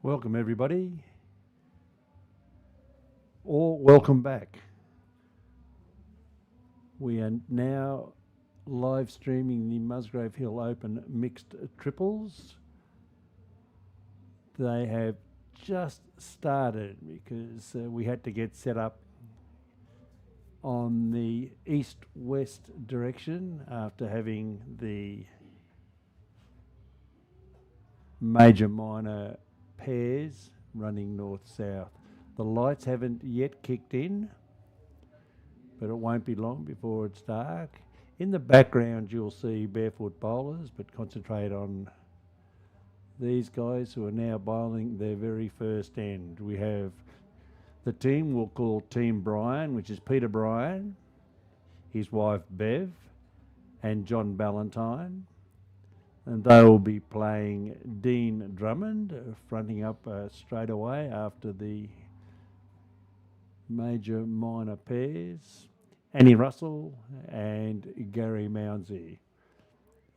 Welcome everybody, or welcome back. We are now live streaming the Musgrave Hill Open mixed triples. They have just started because we had to get set up on the east-west direction after having the major minor pairs running north-south. The lights haven't yet kicked in, but it won't be long before it's dark. In the background you'll see barefoot bowlers, but concentrate on these guys who are now bowling their very first end. We have the team we'll call Team Bryan, which is Peter Bryan, his wife Bev, and John Ballantyne. And they will be playing Dean Drummond, fronting up straight away after the major minor pairs. Annie Russell and Gary Mounsey.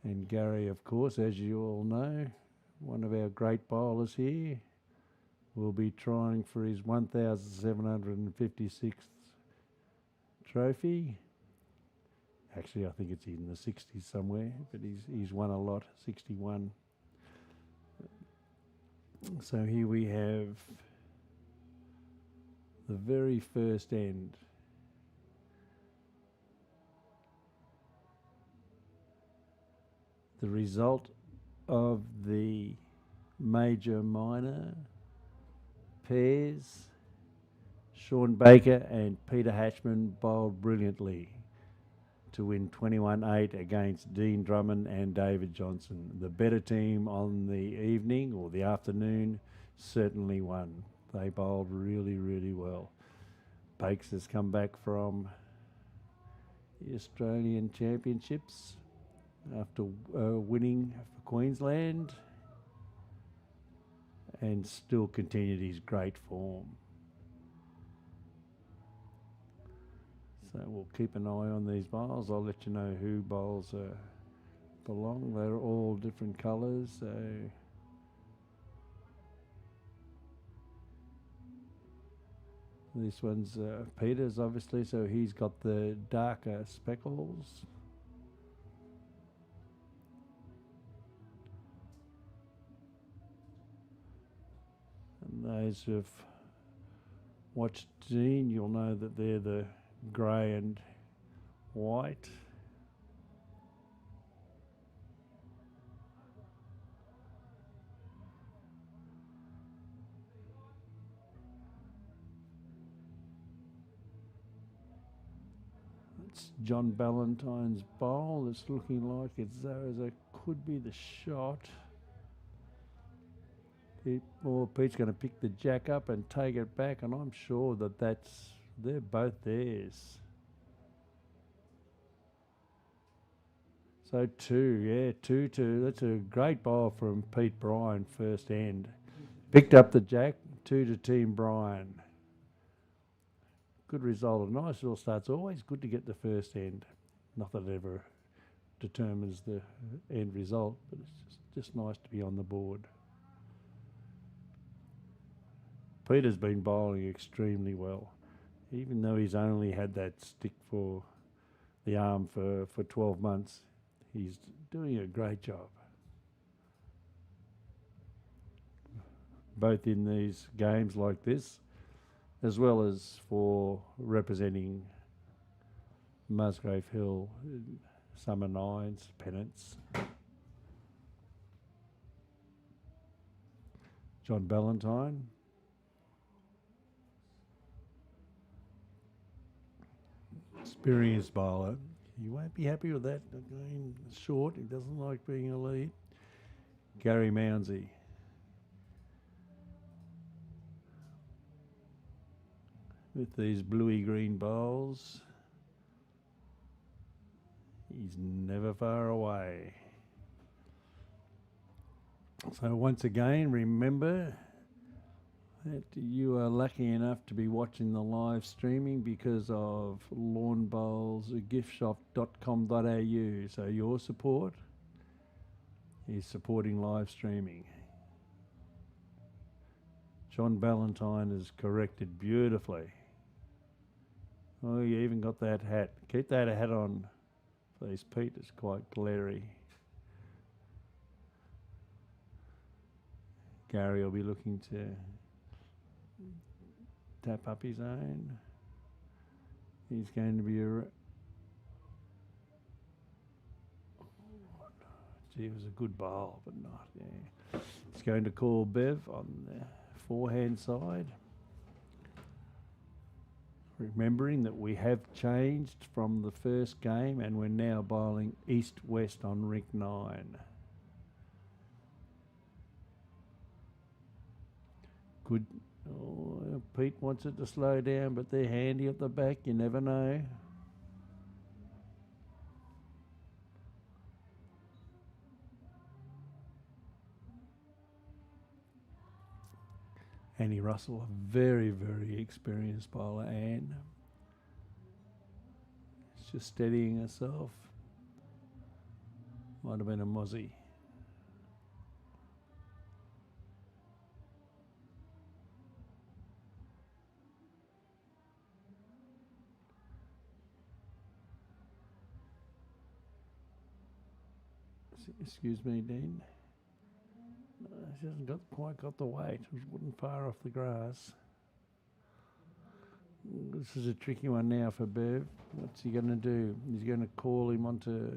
And Gary, of course, as you all know, one of our great bowlers here, will be trying for his 1,756th trophy. Actually, I think it's in the 60s somewhere, but he's won a lot, 61. So here we have the very first end. The result of the major minor pairs, Sean Baker and Peter Hatchman bowled brilliantly to win 21-8 against Dean Drummond and David Johnson. The better team on the evening or the afternoon certainly won. They bowled really, really well. Bakes has come back from the Australian Championships after winning for Queensland and still continued his great form. So we'll keep an eye on these bowls. I'll let you know who bowls belong. They're all different colours. So this one's Peter's, obviously, so he's got the darker speckles. And those who've watched Dean, you'll know that they're the grey and white. It's John Ballantyne's bowl. It's looking like it's there could be the shot. Pete's going to pick the jack up and take it back, and I'm sure that they're both theirs. So two. That's a great bowl from Pete Bryan, first end. Picked up the jack, 2 to Team Bryan. Good result, a nice little start. It's always good to get the first end. Not that it ever determines the end result, but it's just nice to be on the board. Peter's been bowling extremely well, even though he's only had that stick for the arm for 12 months. He's doing a great job. Both in these games like this, as well as for representing Musgrave Hill summer nines, pennants. John Ballantyne. Experienced bowler. You won't be happy with that. Going short, he doesn't like being a lead. Gary Mounsey. With these bluey green bowls, he's never far away. So once again, remember that you are lucky enough to be watching the live streaming because of lawnbowlsgiftshop.com.au. So your support is supporting live streaming. John Ballantyne is corrected beautifully. Oh, you even got that hat. Keep that hat on, please, Pete. It's quite glary. Gary will be looking to tap up his own. He's going to be gee, it was a good bowl, but not, yeah. He's going to call Bev on the forehand side. Remembering that we have changed from the first game and we're now bowling east-west on rink 9. Good. Oh, Pete wants it to slow down, but they're handy at the back. You never know. Annie Russell, a very, very experienced bowler. Anne. She's just steadying herself. Might have been a mozzie. Excuse me, Dean. No, she hasn't quite got the weight. It wasn't far off the grass. This is a tricky one now for Bev. What's he going to do? He's going to call him onto...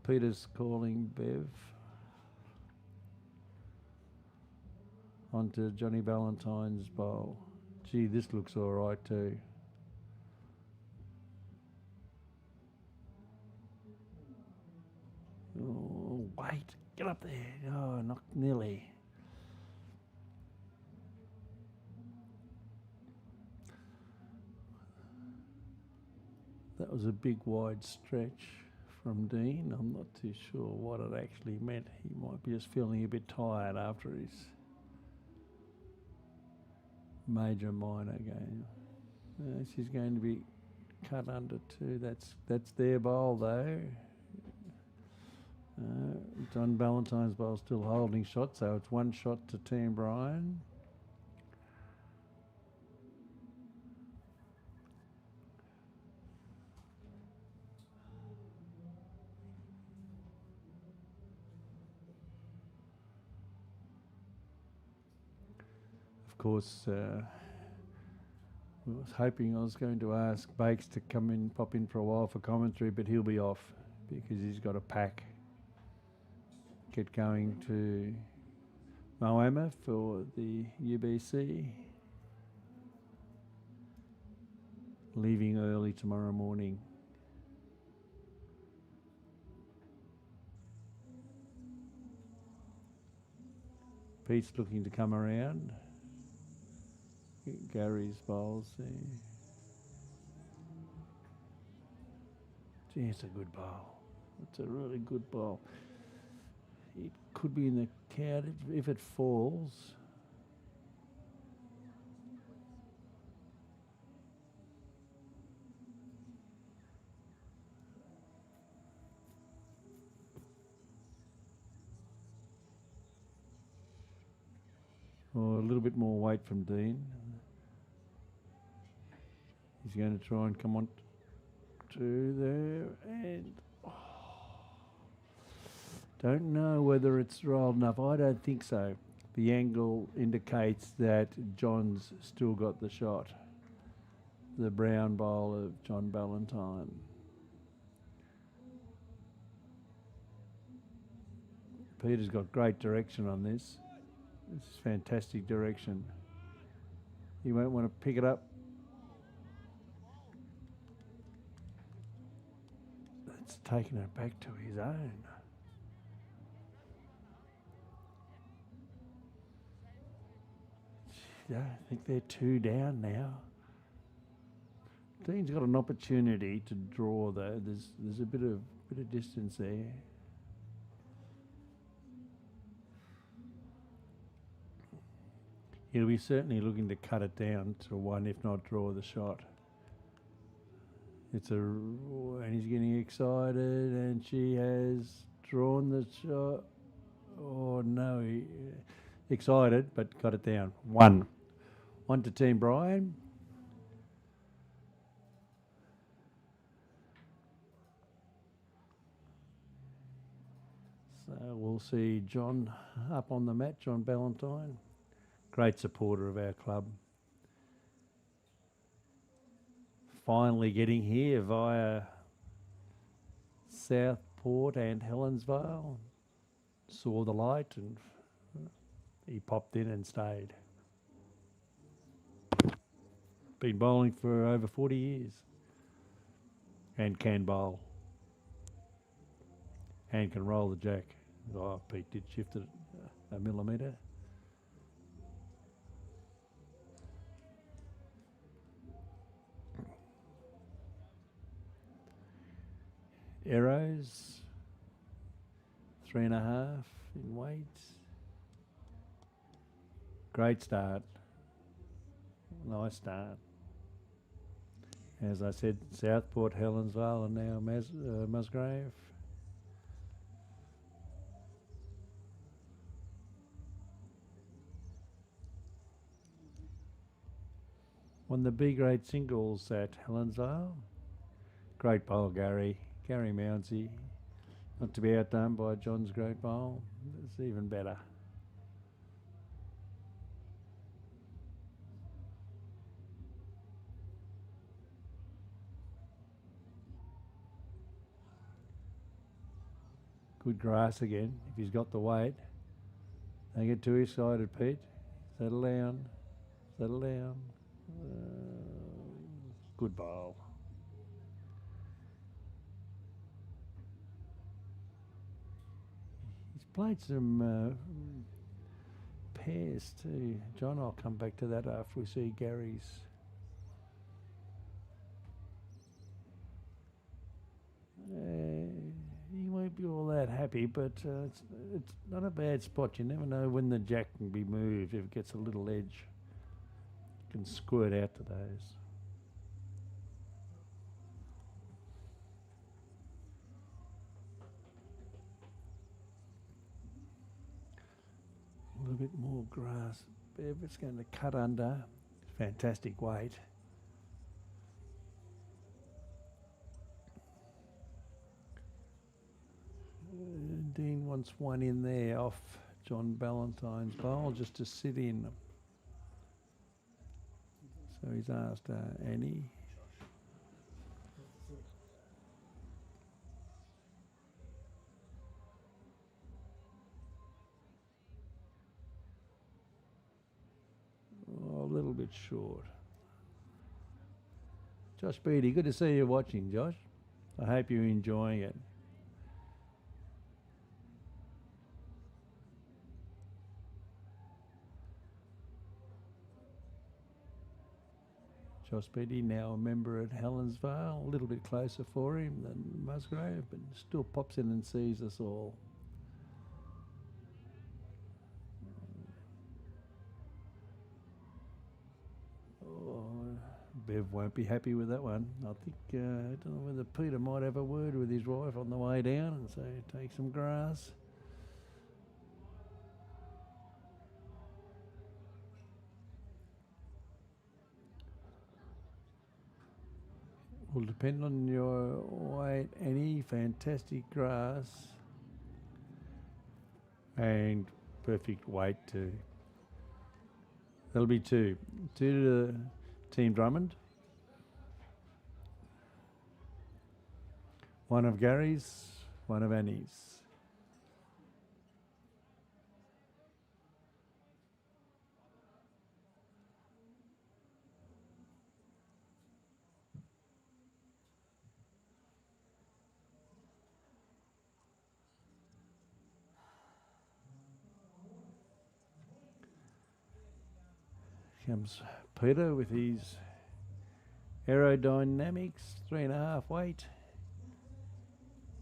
Peter's calling Bev onto Johnny Ballantyne's bowl. Gee, this looks all right too. Oh, wait. Get up there. Oh, not nearly. That was a big wide stretch from Dean. I'm not too sure what it actually meant. He might be just feeling a bit tired after his major minor game. She's going to be cut under 2. That's their bowl though. John Ballantyne's bowl still holding shot, so it's 1 shot to Team Bryan. Of course, I was hoping I was going to ask Bakes to pop in for a while for commentary, but he'll be off because he's got a pack. Get going to Moama for the UBC. Leaving early tomorrow morning. Pete's looking to come around. Gary's bowls there. Gee, it's a good bowl. It's a really good bowl. It could be in the count if it falls. Oh, a little bit more weight from Dean. He's going to try and come on to there and... Don't know whether it's rolled enough. I don't think so. The angle indicates that John's still got the shot. The brown bowl of John Ballantyne. Peter's got great direction on this. This is fantastic direction. He won't want to pick it up. That's taking it back to his own. I think they're 2 down now. Dean's got an opportunity to draw though. There's a bit of distance there. He'll be certainly looking to cut it down to 1, if not draw the shot. And he's getting excited, and she has drawn the shot. Oh no, excited, but got it down. 1. 1 to Team Bryan. So we'll see John up on the mat, John Ballantyne. Great supporter of our club. Finally getting here via Southport and Helensvale. Saw the light and he popped in and stayed. Been bowling for over 40 years. And can bowl. And can roll the jack. Oh, Pete did shift it a millimetre. Arrows, 3.5 in weight. Great start. Nice start. As I said, Southport, Helensvale, and now Musgrave. Won the B grade singles at Helensvale. Great bowl, Gary Mounsey. Not to be outdone by John's great bowl. It's even better. Good grass again, if he's got the weight. Don't get too excited, Pete. Settle down. Settle down. Good bowl. He's played some pairs too. John, I'll come back to that after we see Gary's. He won't be all that happy, but it's not a bad spot. You never know when the jack can be moved if it gets a little edge. Can squirt out to those. A little bit more grass. If it's going to cut under, fantastic weight. Dean wants one in there off John Ballantyne's bowl just to sit in. So he's asked Annie. Oh, a little bit short. Josh Beattie, good to see you watching, Josh. I hope you're enjoying it. Josh Beattie, now a member at Helensvale, a little bit closer for him than Musgrave, but still pops in and sees us all. Oh, Bev won't be happy with that one. I think, I don't know whether Peter might have a word with his wife on the way down and say, take some grass. Will depend on your weight. Any fantastic grass and perfect weight too. That'll be 2. 2 to Team Drummond. 1 of Gary's, 1 of Annie's. Comes Peter with his aerodynamics, 3.5 weight.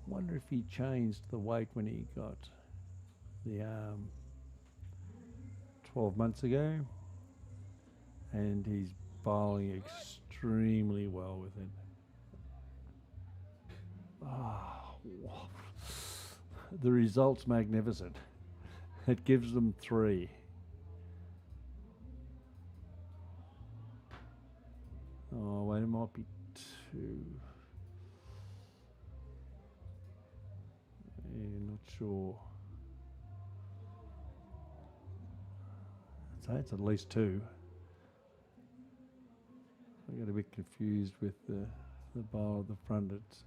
Wonder if he changed the weight when he got the arm 12 months ago. And he's bowling extremely well with it. Oh, the result's magnificent. It gives them 3. behind. It might be 2. Yeah, not sure. I'd say it's at least 2. I got a bit confused with the bowl at the front. It's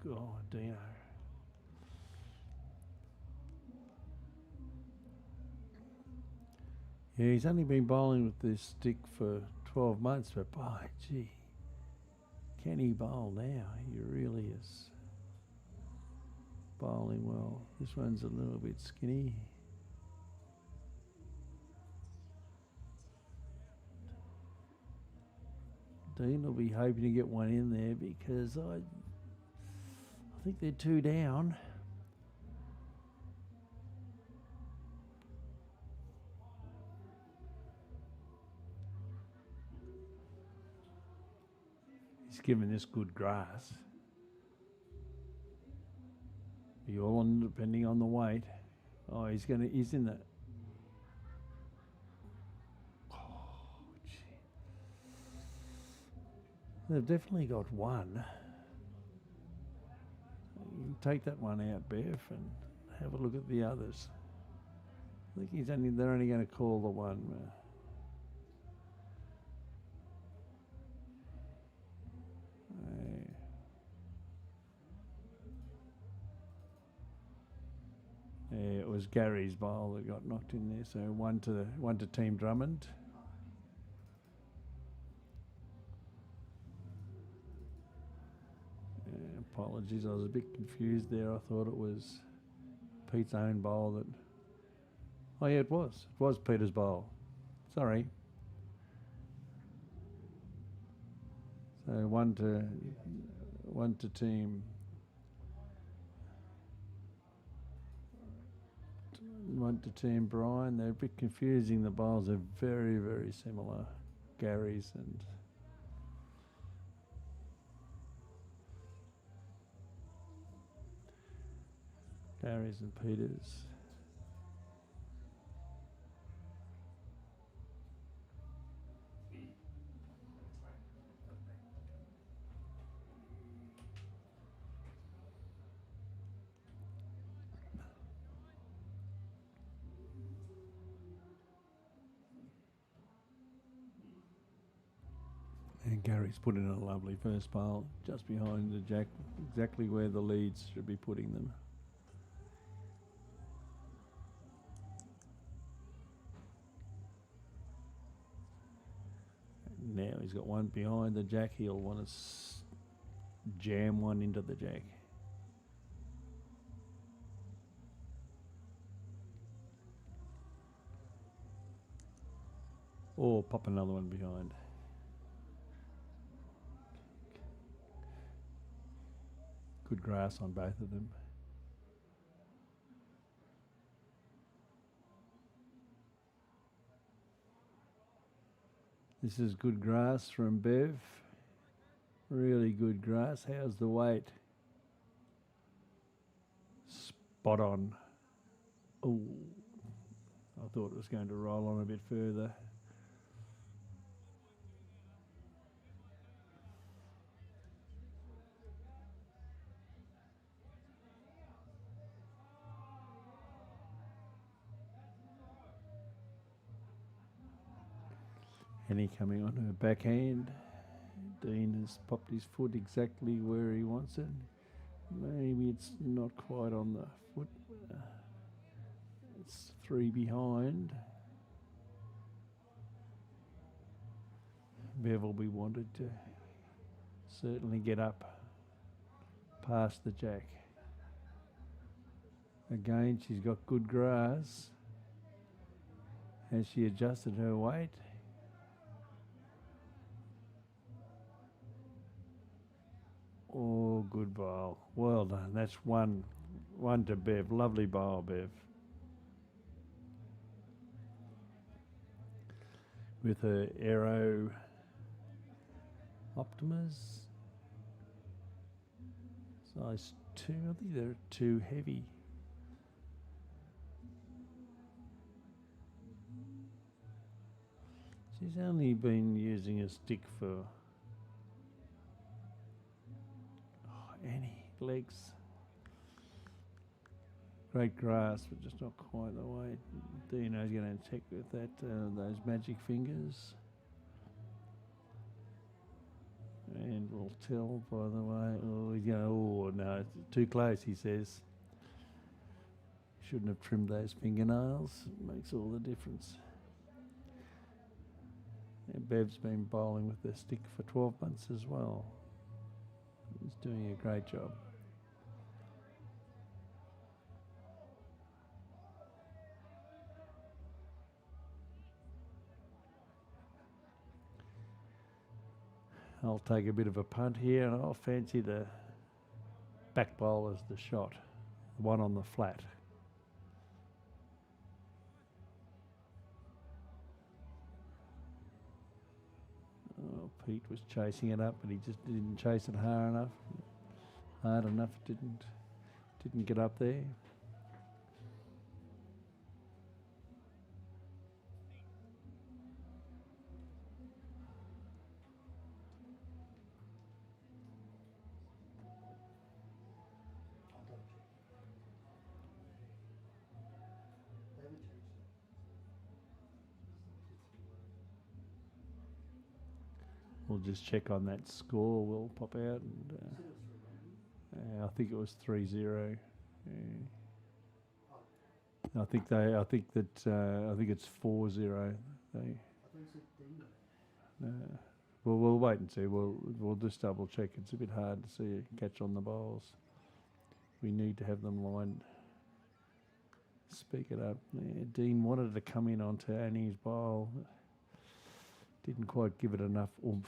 God, Dino. Yeah, he's only been bowling with this stick for 12 months, but boy, gee, can he bowl now? He really is bowling well. This one's a little bit skinny. Dean will be hoping to get one in there because I think they're 2 down. He's given this good grass. Be all on depending on the weight. Oh, he's in the. Oh, gee. They've definitely got one. You can take that one out, Bev, and have a look at the others. I think they're only going to call the one. Yeah, it was Gary's bowl that got knocked in there. So one to Team Drummond. Apologies, I was a bit confused there. I thought it was Pete's own bowl that. Oh yeah, it was. It was Peter's bowl. Sorry. So one to Team. One to Team Bryan. They're a bit confusing. The bowls are very, very similar. Gary's and. Gary's and Peter's. And Gary's put in a lovely first bowl just behind the jack, exactly where the leads should be putting them. Now he's got one behind the jack. He'll want to jam one into the jack. Or pop another one behind. Good grass on both of them. This is good grass from Bev. Really good grass. How's the weight? Spot on. Oh, I thought it was going to roll on a bit further. Henny coming on her backhand. Dean has popped his foot exactly where he wants it. Maybe it's not quite on the foot. It's 3 behind. Bev will be wanted to certainly get up past the jack. Again, she's got good grass. Has she adjusted her weight? Oh, good bowl. Well done. That's one to Bev. Lovely bowl, Bev. With her Aero Optimas. Size 2. I think they're too heavy. He's only been using a stick for any legs. Great grass, but just not quite the way. Dino's going to check with that those magic fingers. And we'll tell by the way. Oh, he's going, oh no, it's too close, he says. Shouldn't have trimmed those fingernails. It makes all the difference. And Bev's been bowling with the stick for 12 months as well. He's doing a great job. I'll take a bit of a punt here, and I'll fancy the back bowl as the shot, the one on the flat. Oh, Pete was chasing it up, but he just didn't chase it hard enough. Didn't get up there. We'll just check on that score. We'll pop out, and I think it was 3-0. I think it's 4-0. Well, we'll wait and see. We'll just double check. It's a bit hard to see a catch on the bowls. We need to have them lined. Speak it up. Yeah, Dean wanted to come in onto Annie's bowl. Didn't quite give it enough oomph.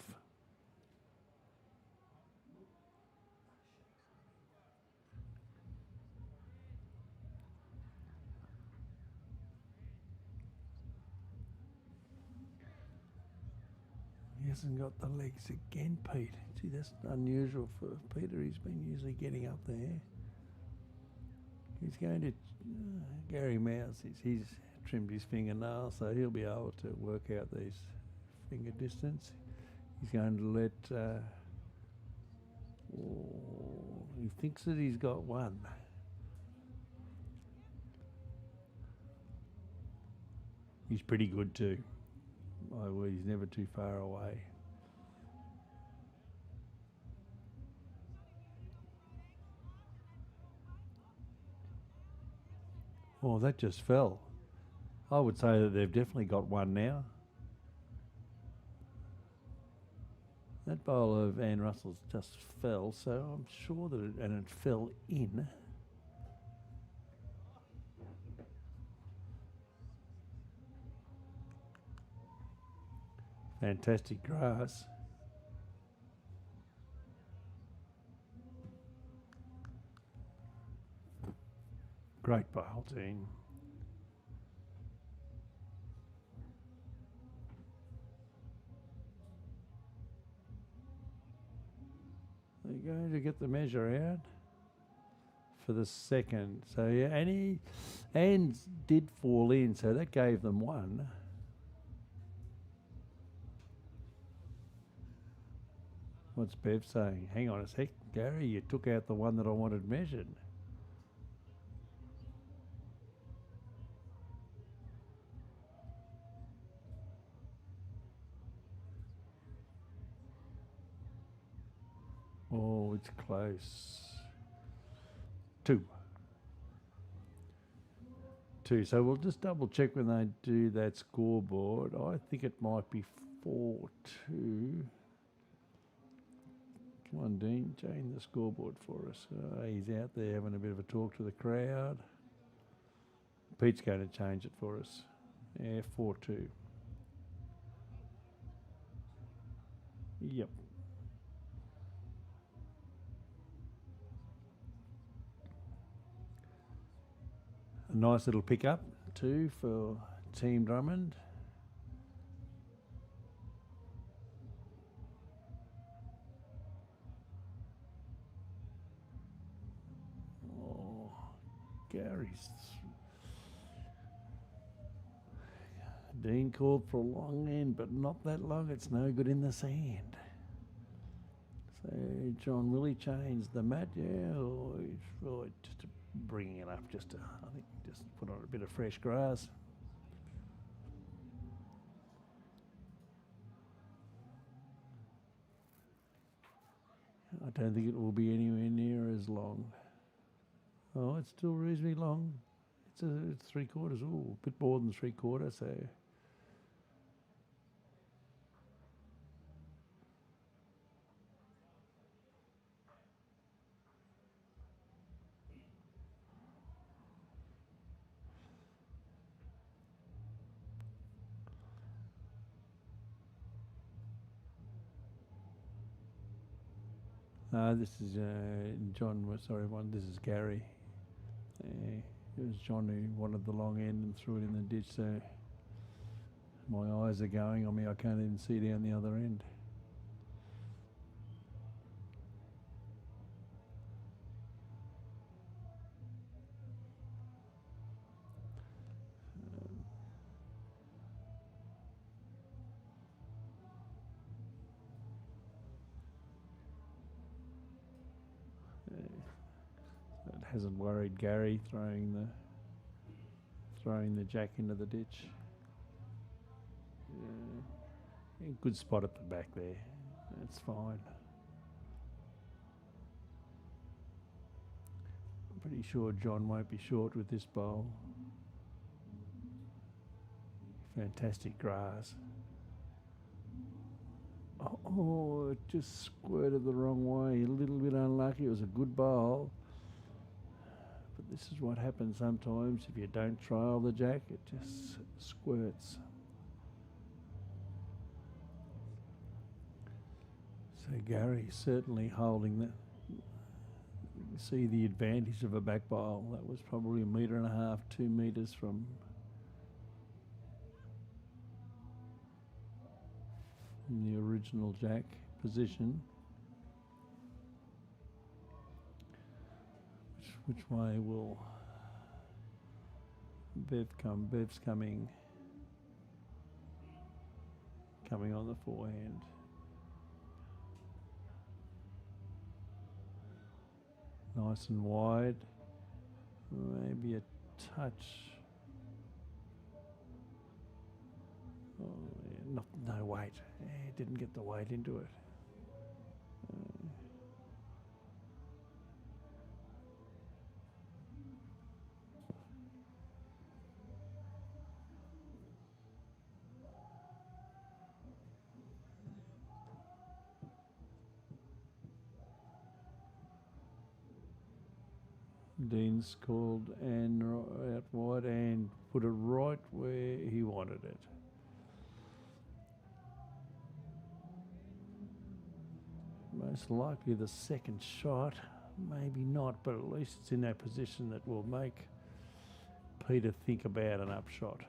He hasn't got the legs again, Pete. Gee, that's unusual for Peter. He's been usually getting up there. He's going to Gary Mounsey. He's trimmed his fingernails, so he'll be able to work out these finger distance. He's going to let. He thinks that he's got one. He's pretty good too. Oh, he's never too far away. Oh, that just fell. I would say that they've definitely got one now. That bowl of Anne Russell's just fell, so I'm sure that it fell in. Fantastic grass. Great bowl, team. They're going to get the measure out for the second. So yeah, and did fall in, so that gave them one. What's Bev saying? Hang on a sec, Gary, you took out the one that I wanted measured. Oh, it's close. Two. So we'll just double check when they do that scoreboard. I think it might be 4-2. Come on, Dean, change the scoreboard for us. He's out there having a bit of a talk to the crowd. Pete's going to change it for us. Yeah, 4-2. Yep. A nice little pick-up too for Team Drummond. Dean called for a long end, but not that long. It's no good in the sand. So John, will he change the mat? Yeah, or just bringing it up, I think just put on a bit of fresh grass. I don't think it will be anywhere near as long. Oh, it's still reasonably long. It's 3/4. Oh, a bit more than 3/4. So. This is John. Sorry, this is Gary. It was John who wanted the long end and threw it in the ditch. So my eyes are going on me. I can't even see down the other end. It hasn't worried Gary throwing the jack into the ditch. Good spot at the back there. That's fine. I'm pretty sure John won't be short with this bowl. Fantastic grass. Oh, it just squirted the wrong way. A little bit unlucky. It was a good bowl. But this is what happens sometimes if you don't trial the jack. It just squirts. So Gary's certainly holding that. You can see the advantage of a back bowl. That was probably 1.5 meters, 2 meters from the original jack position. Which way will Bev come? Bev's coming on the forehand. Nice and wide. Maybe a touch. Oh, yeah, no weight. Didn't get the weight into it. Dean's called and out wide and put it right where he wanted it. Most likely the second shot, maybe not, but at least it's in that position that will make Peter think about an upshot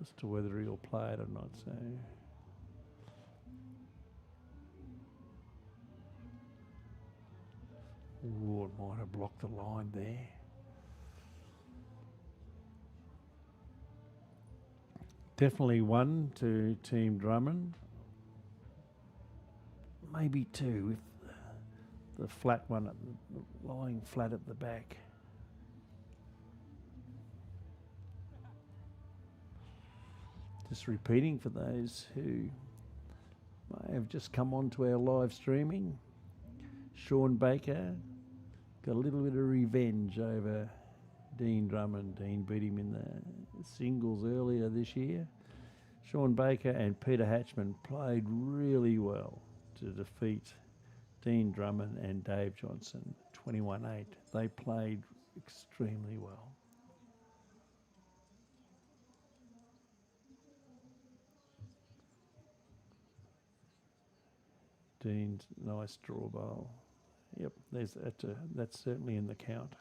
as to whether he'll play it or not. So. Ooh, it might have blocked the line there. Definitely 1 to Team Drummond. Maybe 2 if the flat one, lying flat at the back. Just repeating for those who may have just come onto our live streaming. Sean Baker got a little bit of revenge over Dean Drummond. Dean beat him in the singles earlier this year. Sean Baker and Peter Hatchman played really well to defeat Dean Drummond and Dave Johnson, 21-8. They played extremely well. Dean's nice draw bowl. Yep, that's certainly in the count.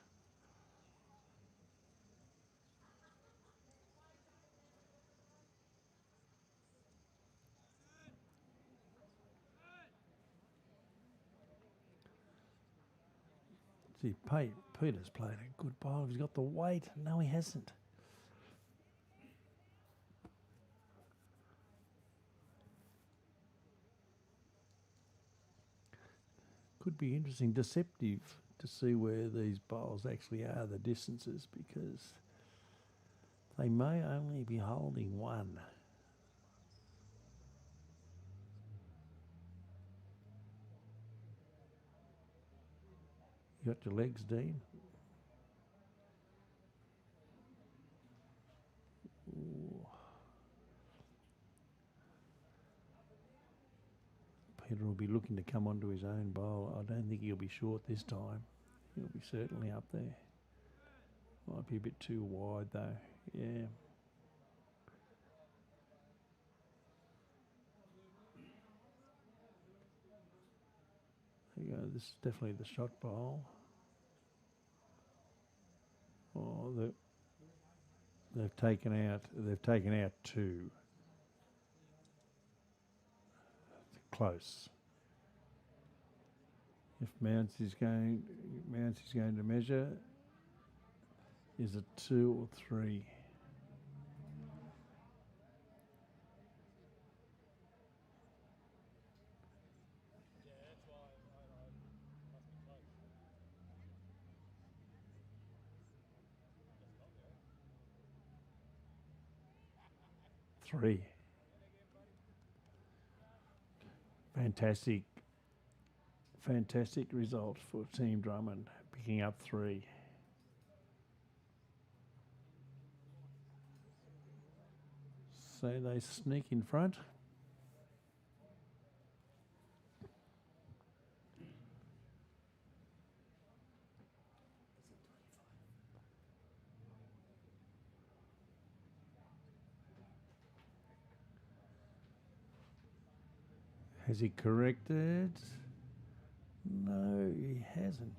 See, Peter's played a good bowl. He's got the weight. No, he hasn't. could be interesting, deceptive to see where these bowls actually are, the distances, because they may only be holding one. You got your legs, Dean? Ooh. Peter will be looking to come onto his own bowl. I don't think he'll be short this time. He'll be certainly up there. Might be a bit too wide though. Yeah. There you go. This is definitely the shot bowl. Oh, they've taken out two. Close. If Mounsey's going to measure, is it 2 or 3? Three. Fantastic result for Team Drummond, picking up 3. So they sneak in front. Has he corrected? No, he hasn't.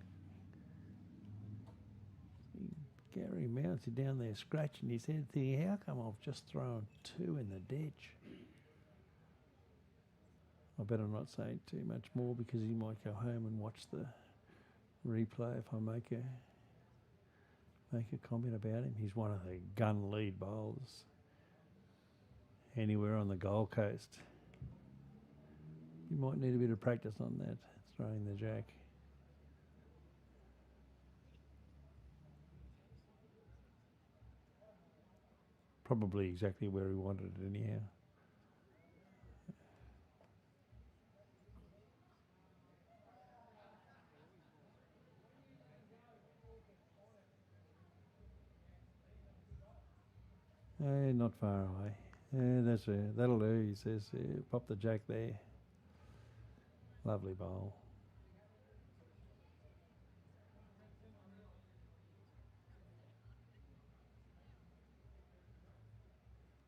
Gary Mounsey down there scratching his head thinking, how come I've just thrown 2 in the ditch? I better not say too much more because he might go home and watch the replay if I make a comment about him. He's one of the gun lead bowlers anywhere on the Gold Coast. You might need a bit of practice on that, throwing the jack. Probably exactly where he wanted it anyhow. Not far away. That's it. That'll do, he says. Pop the jack there. Lovely bowl.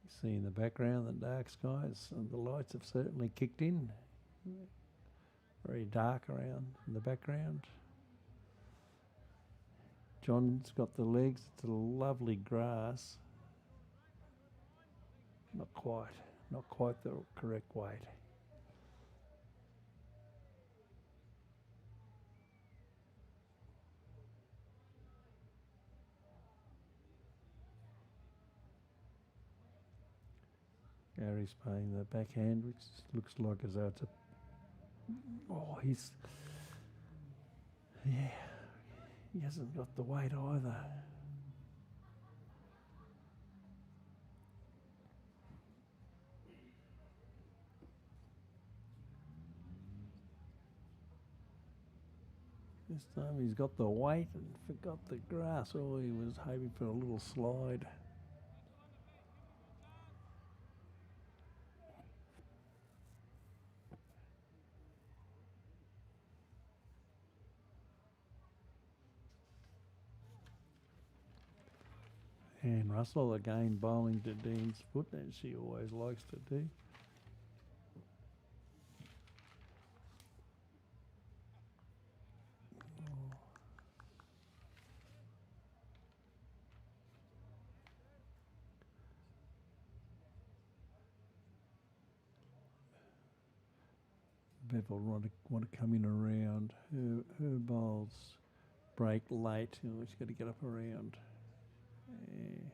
You see in the background the dark skies, and the lights have certainly kicked in. Very dark around in the background. John's got the legs. It's a lovely grass. Not quite the correct weight. Gary's playing the backhand, which looks like as though it's a... Oh, he hasn't got the weight either. This time he's got the weight and forgot the grass. Oh, he was hoping for a little slide. And Russell again bowling to Dean's foot, as she always likes to do. Bevel want to come in around. Her bowls break late. Oh, she's got to get up around. Yeah.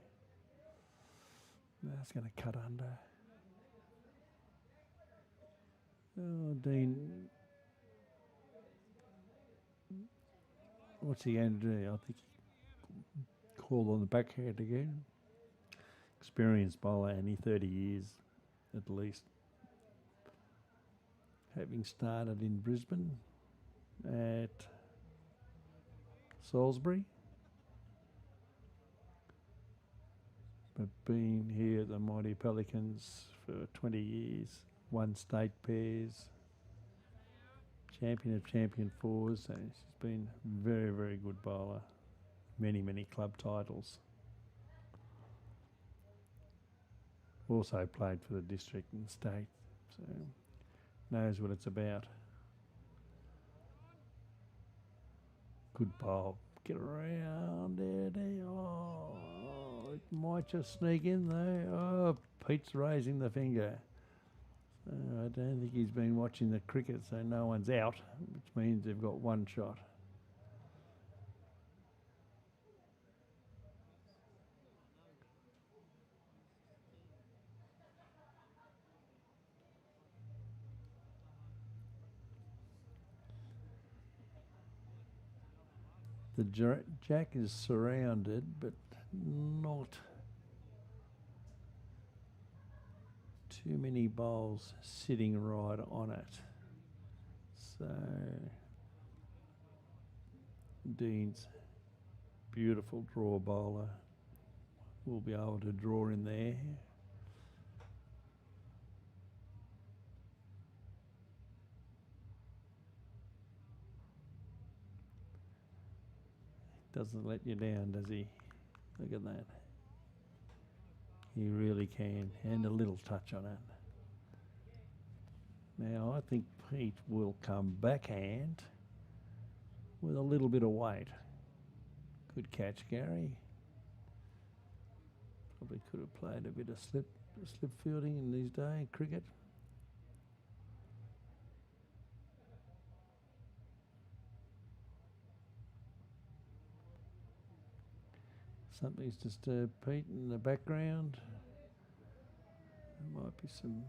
That's going to cut under. Oh, Dean What's he going to do? I think he called on the backhand again. Experienced bowler, and he 30 years at least. Having started in Brisbane at Salisbury, but been here at the Mighty Pelicans for 20 years, won state pairs, champion of champion fours, so she's been very, very good bowler. Many, many club titles. Also played for the district and state, so knows what it's about. Good bowl. Get around there. Oh, it might just sneak in though. Oh, Pete's raising the finger. I don't think he's been watching the cricket, so no one's out, which means they've got one shot. The jack is surrounded, but not too many bowls sitting right on it. So Dean's beautiful draw bowler will be able to draw in there. Doesn't let you down, does he? Look at that. He really can, and a little touch on it. Now I think Pete will come backhand with a little bit of weight. Good catch, Gary. Probably could have played a bit of slip fielding in these days, cricket. Something's disturbed Pete in the background. There might be some.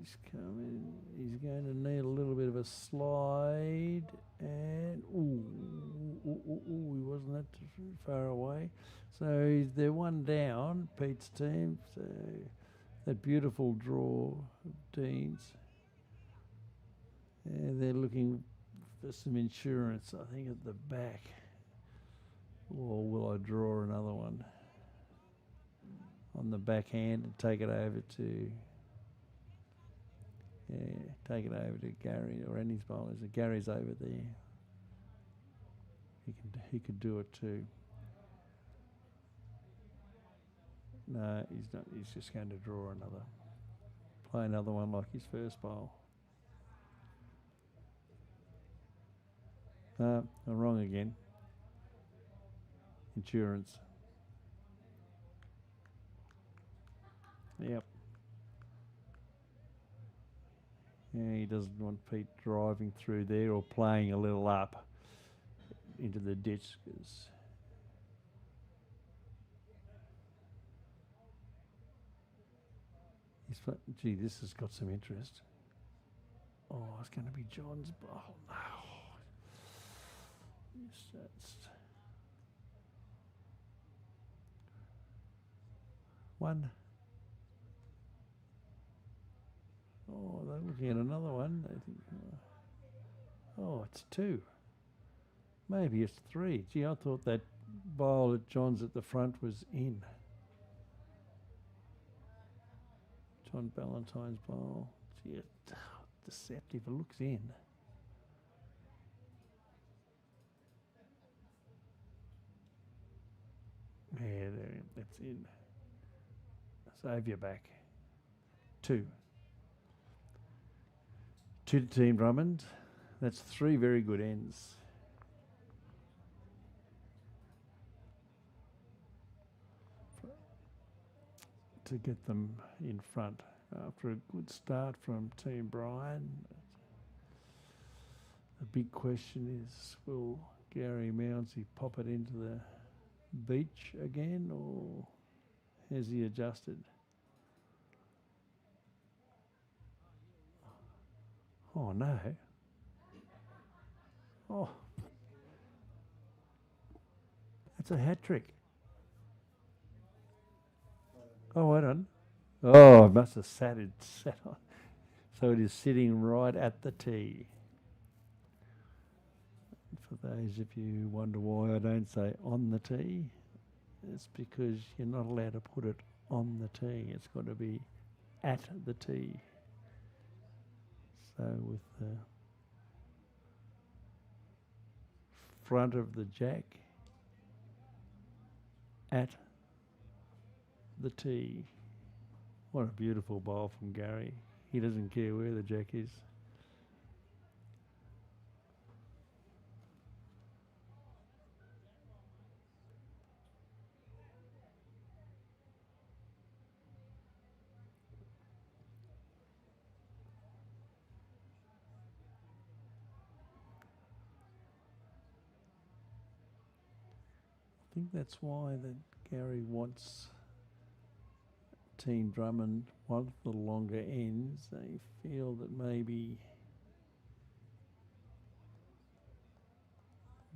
He's coming. He's going to need a little bit of a slide, and he wasn't that far away. So they're one down, Pete's team. So that beautiful draw of Dean's, and they're looking for some insurance, I think, at the back. Or will I draw another one on the backhand and take it over to Gary or any bowlers? Gary's over there. He could do it too. No, he's not. He's just going to draw another. Play another one like his first bowl. I'm wrong again. Insurance. Yep. Yeah, he doesn't want Pete driving through there or playing a little up into the ditch, because gee, this has got some interest. Oh, it's going to be John's bowl. No. Yes, that's one. Oh, they're looking at another one. They think, oh, it's two. Maybe it's three. Gee, I thought that bowl at John's at the front was in. John Ballantyne's bowl. Gee, it's deceptive. It looks in. Yeah, that's in. Save your back. Two. Two to Team Drummond. That's three very good ends. To get them in front after a good start from Team Bryan. The big question is, will Gary Mounsey pop it into the beach again, or has he adjusted? Oh no. Oh, that's a hat trick. Oh, well done. Oh, it must have sat on. So it is sitting right at the tee. For those of you who wonder why I don't say on the tee, it's because you're not allowed to put it on the tee. It's got to be at the tee. So with the front of the jack at the tee. What a beautiful bowl from Gary. He doesn't care where the jack is. I think that's why that Gary wants Team Drummond want the longer ends. They feel that maybe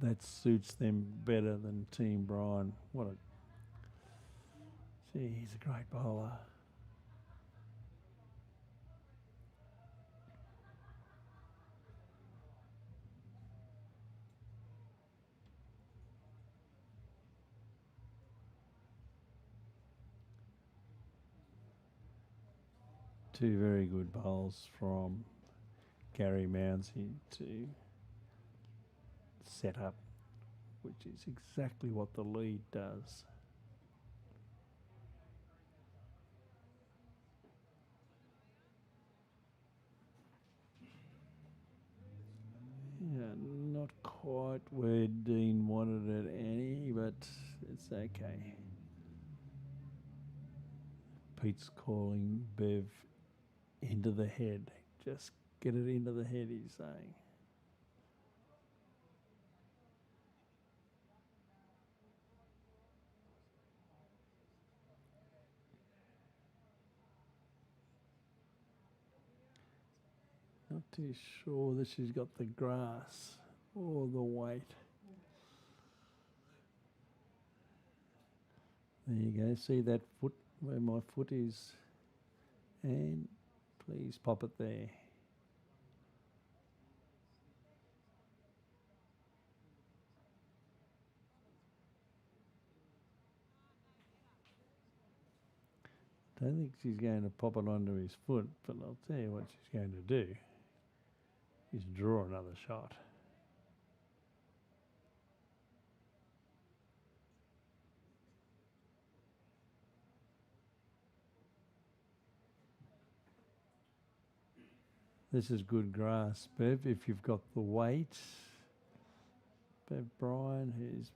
that suits them better than Team Bryan. He's a great bowler. Two very good bowls from Gary Mounsey to set up, which is exactly what the lead does. Yeah, not quite where Dean wanted it, Annie, but it's okay. Pete's calling Bev into the head. Just get it into the head, he's saying. Not too sure that she's got the grass or the weight. There you go. See that foot where my foot is? And please pop it there. Don't think she's going to pop it onto his foot, but I'll tell you what she's going to do is draw another shot. This is good grass, Bev, if you've got the weight. Bev Bryan, who's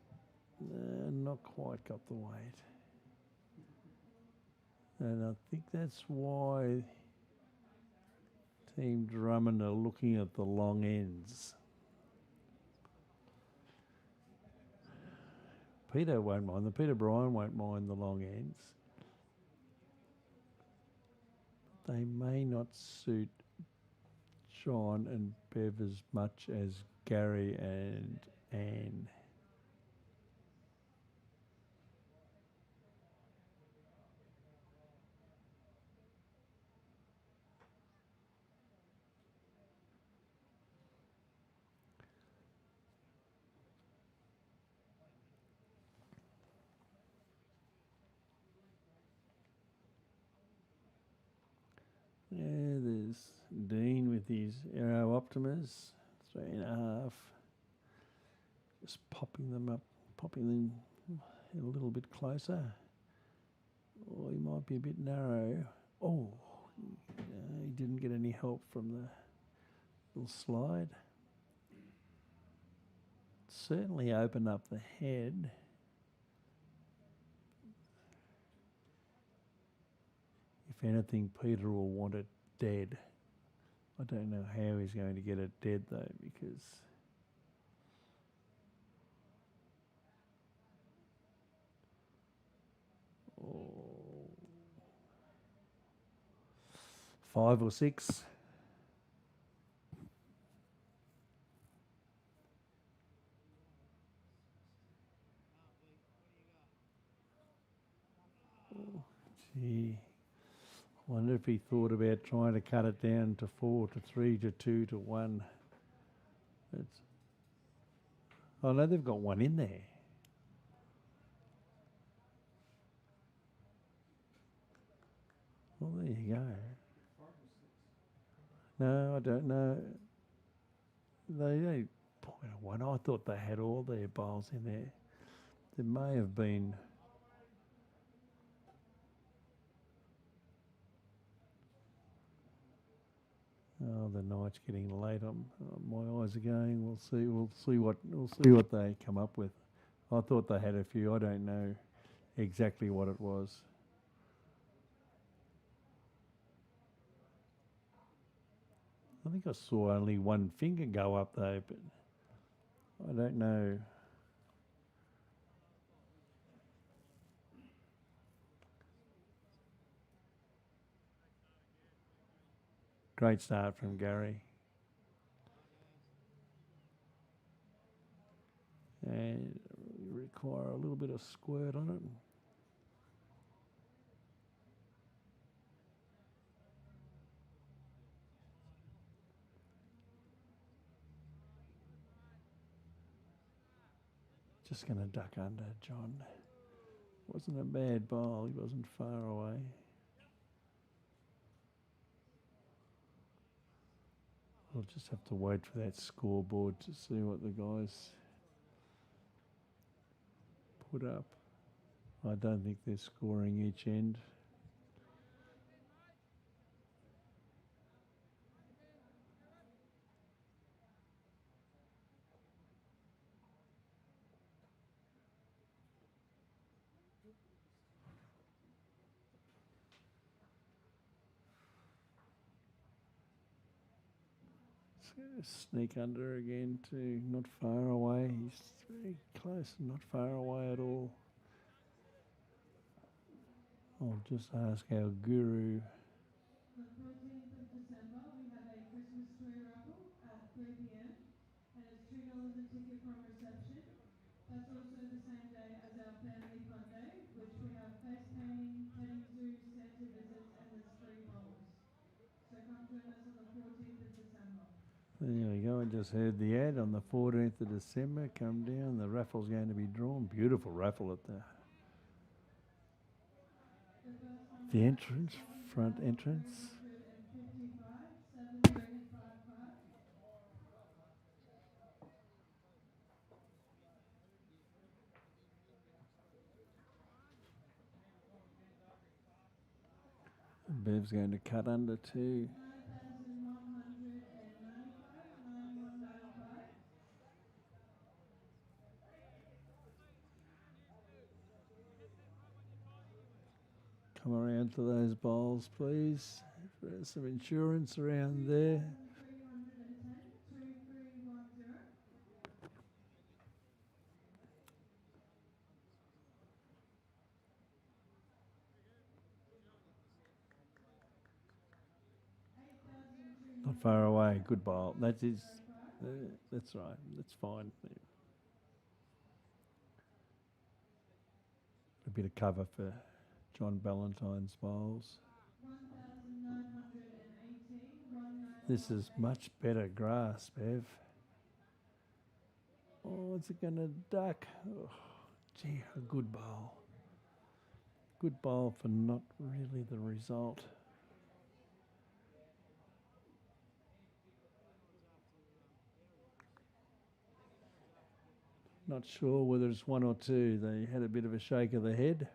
not quite got the weight. And I think that's why Team Drummond are looking at the long ends. Peter won't mind them. Peter Bryan won't mind the long ends. They may not suit John and Bev as much as Gary and Anne. Yeah, there's Dean with his Aero Optimas, 3.5. Just popping them up, popping them a little bit closer. Oh, he might be a bit narrow. Oh, he didn't get any help from the little slide. Certainly open up the head. If anything, Peter will want it dead. I don't know how he's going to get it dead though, because oh, 5 or 6. Gee, I wonder if he thought about trying to cut it down to 4 to 3 to 2 to 1. It's, oh no, they've got one in there. Well, there you go. No, I don't know. They point at one. I thought they had all their bowls in there. There may have been. Oh, the night's getting late. My eyes are going. We'll see what they come up with. I thought they had a few. I don't know exactly what it was. I think I saw only one finger go up though, but I don't know. Great start from Gary. And you require a little bit of squirt on it. Just going to duck under, John. Wasn't a bad bowl. He wasn't far away. We'll just have to wait for that scoreboard to see what the guys put up. I don't think they're scoring each end. Sneak under again too, not far away. He's very close, not far away at all. I'll just ask our guru. The 14th of December, we have a Christmas tree raffle at 3 p.m. and it's $2 a ticket from reception. That's also the same day as our family fun day, which we have face painting, petting zoo, Santa visits, and there's free bowls. So come join us on the 14th of December. There we go. I just heard the ad on the 14th of December. Come down. The raffle's going to be drawn. Beautiful raffle at the entrance, front entrance. Bev's going to cut under too. 9195. Come around to those bowls, please. There's some insurance around there. 2310. Not far away. Good bowl. That is. That's right. That's fine. A bit of cover for John Ballantyne's bowls. 1918. This is much better grass, Bev. Oh, is it going to duck? Oh, gee, a good bowl. Good bowl for not really the result. Not sure whether it's one or two. They had a bit of a shake of the head.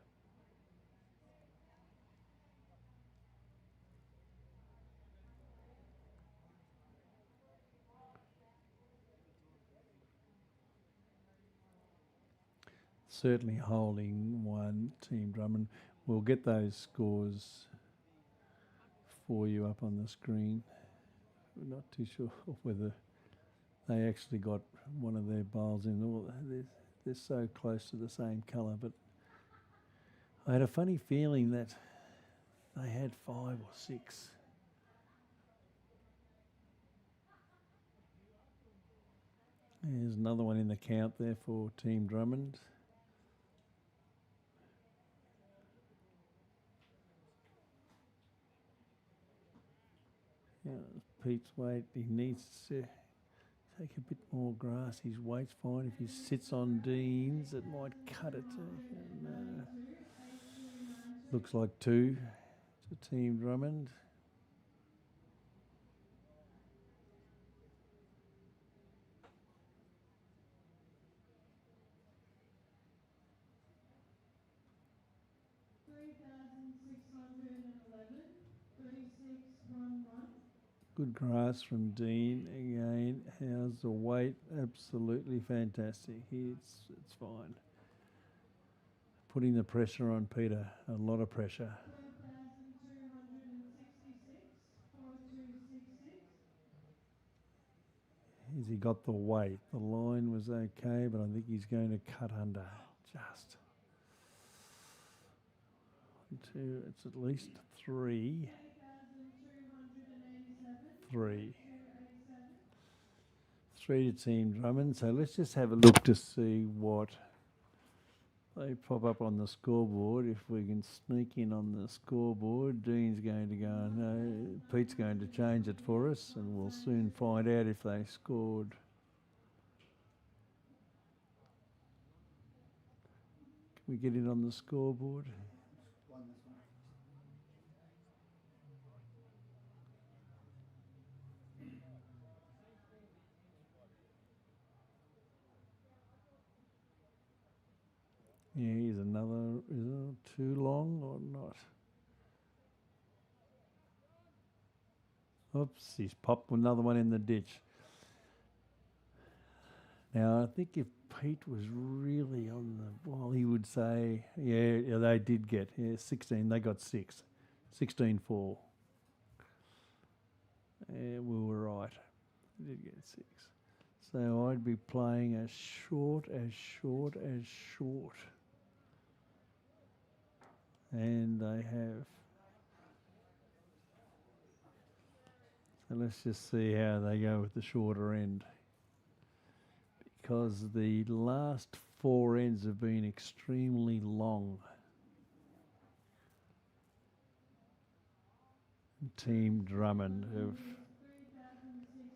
Certainly holding one, Team Drummond. We'll get those scores for you up on the screen. We're not too sure whether they actually got one of their bowls in. They're so close to the same colour, but I had a funny feeling that they had 5 or 6. There's another one in the count there for Team Drummond. Pete's weight. He needs to take a bit more grass. His weight's fine. If he sits on Dean's, it might cut it. Looks like 2 to Team Drummond. Good grass from Dean again. How's the weight? Absolutely fantastic. It's fine. Putting the pressure on Peter. A lot of pressure. Has he got the weight? The line was okay, but I think he's going to cut under. Just 1, 2. It's at least 3. 3. 3 to Team Drummond. So let's just have a look to see what they pop up on the scoreboard. If we can sneak in on the scoreboard, Dean's going to go, no, Pete's going to change it for us, and we'll soon find out if they scored. Can we get in on the scoreboard? Yeah, here's another. Is it too long or not? Oops, he's popped another one in the ditch. Now, I think if Pete was really on the ball, he would say, yeah, they did get 16. They got 6. 16-4. Yeah, we were right. They did get 6. So I'd be playing as short. And they have. So let's just see how they go with the shorter end. Because the last 4 ends have been extremely long. Team Drummond have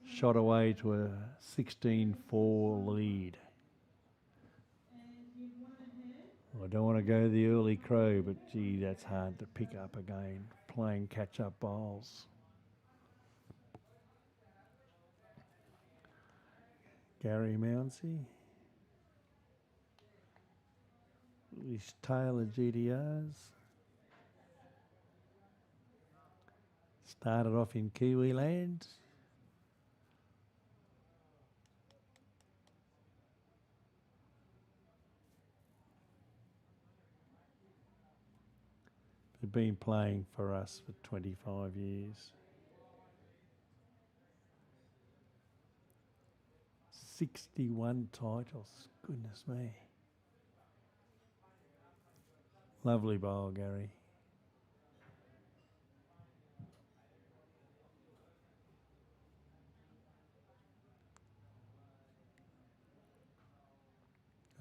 shot away to a 16-4 lead. I don't want to go the early crow, but gee, that's hard to pick up again, playing catch-up bowls. Gary Mounsey. His tail of GTRs. Started off in Kiwi land. They've been playing for us for 25 years. 61 titles, goodness me. Lovely bowl, Gary.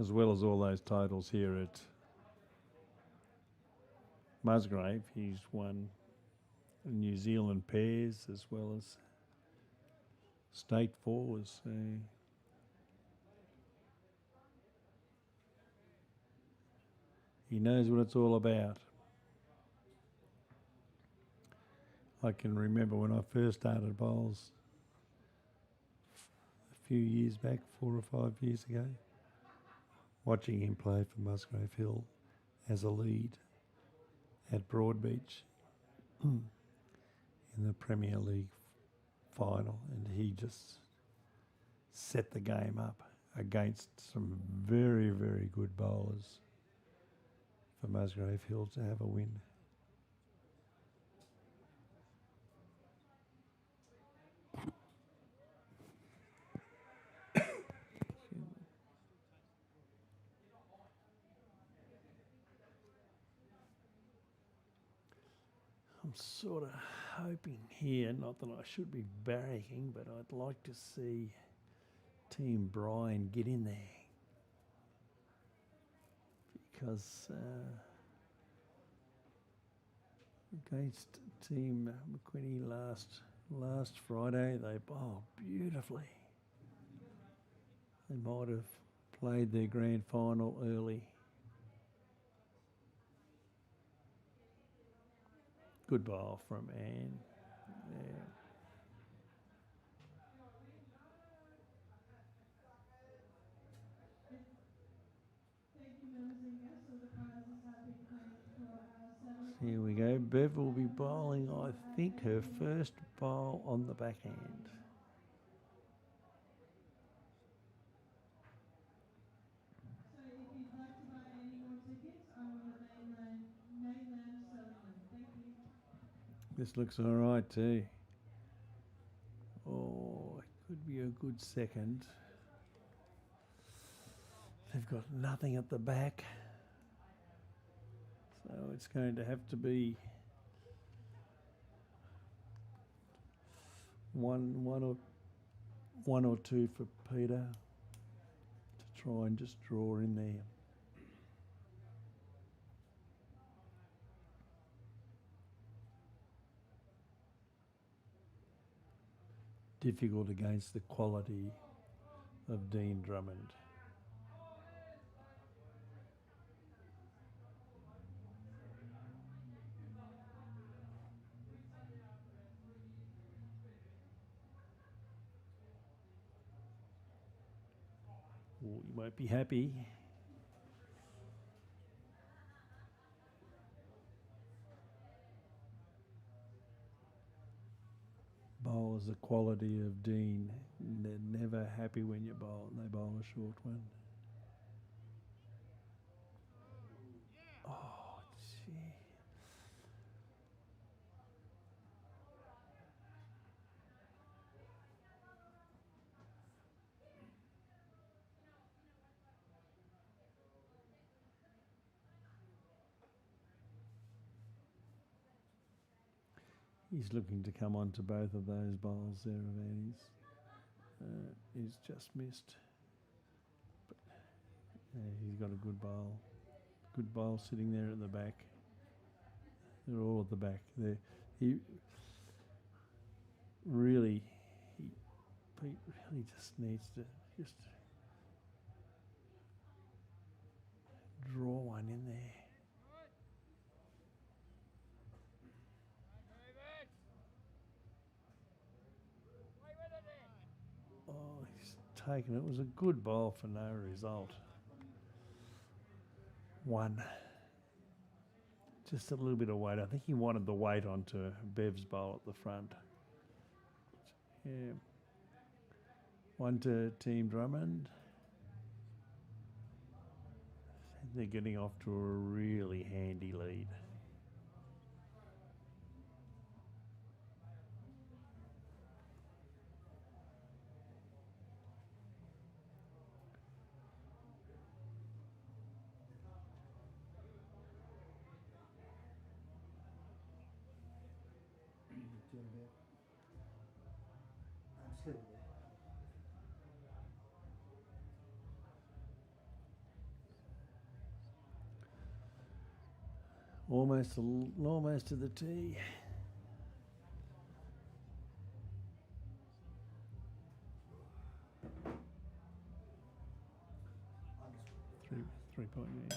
As well as all those titles here at Musgrave, he's won New Zealand pairs as well as state fours. So he knows what it's all about. I can remember when I first started bowls a few years back, 4 or 5 years ago, watching him play for Musgrave Hill as a lead at Broadbeach in the Premier League final, and he just set the game up against some very, very good bowlers for Musgrave Hill to have a win. I'm sort of hoping here, not that I should be barracking, but I'd like to see Team Bryan get in there. Because against Team McQuinney last Last Friday they bowled beautifully. They might have played their grand final early. Good bowl from Anne. Yeah. Thank you, members and guests. All the prizes have been claimed for our 7 o'clock. Here we go. Bev will be bowling, I think, her first bowl on the backhand. So if you'd like to buy any more tickets, I'm on the main lounge selling them. Thank you. This looks all right too. Oh, it could be a good second. They've got nothing at the back. So it's going to have to be one or two for Peter to try and just draw in there. Difficult against the quality of Dean Drummond. Oh, you won't be happy. Bowls the quality of Dean. They're never happy when you bowl. They bowl a short one. Oh, gee. He's looking to come on to both of those bowls there of Annie's. He's just missed. But, he's got a good bowl. Good bowl sitting there at the back. They're all at the back. He really just needs to just draw one in there. Oh, he's taken it. It was a good bowl for no result. One. Just a little bit of weight. I think he wanted the weight onto Bev's bowl at the front. Yeah. One to Team Drummond. They're getting off to a really handy lead. Almost to the tee. Three point, yeah.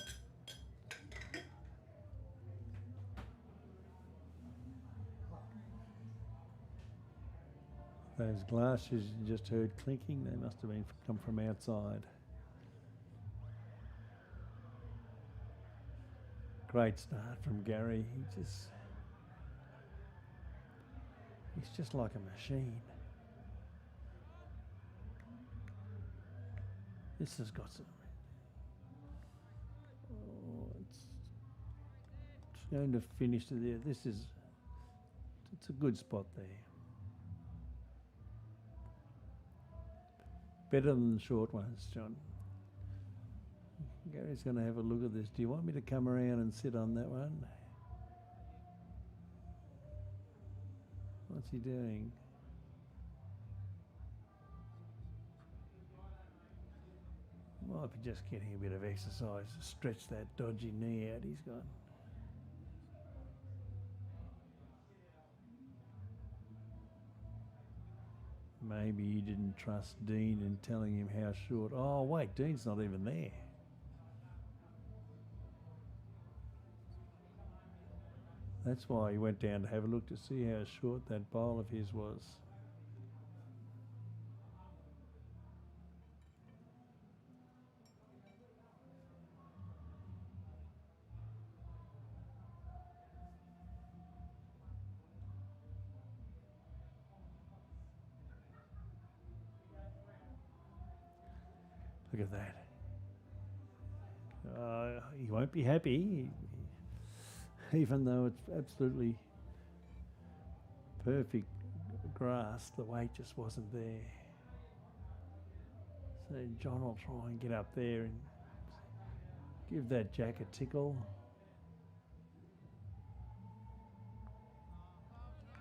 Those glasses you just heard clinking, they must have been come from outside. Great start from Gary. He's just like a machine. This has got some. Oh, it's going to finish to there. It's a good spot there. Better than the short ones, John. Gary's going to have a look at this. Do you want me to come around and sit on that one? What's he doing? Might be just getting a bit of exercise to stretch that dodgy knee out he's got. Maybe he didn't trust Dean in telling him how short. Oh, wait, Dean's not even there. That's why he went down to have a look to see how short that bowl of his was. Look at that. He won't be happy, even though it's absolutely perfect grass. The weight just wasn't there. So John will try and get up there and give that jack a tickle.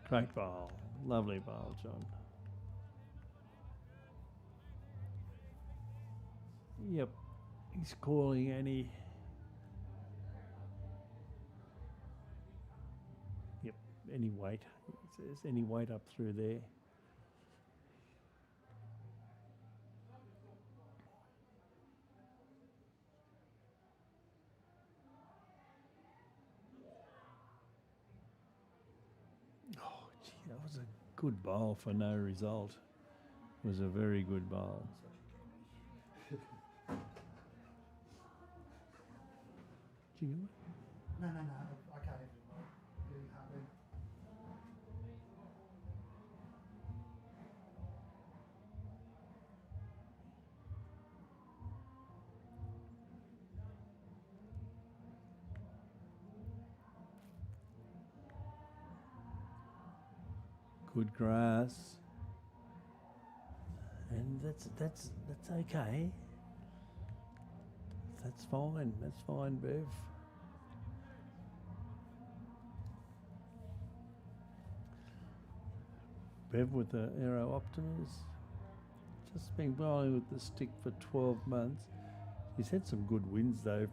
Great bowl. Lovely bowl, John. Yep, he's calling any. Yep, any weight. It says any weight up through there. Oh, gee, that was a good bowl for no result. It was a very good bowl. Do you know what? No, I can't even. Getting hungry. Good grass. And that's okay. That's fine. That's fine, Bev. Bev with the Aero Optimus. Just been bowling with the stick for 12 months. He's had some good wins though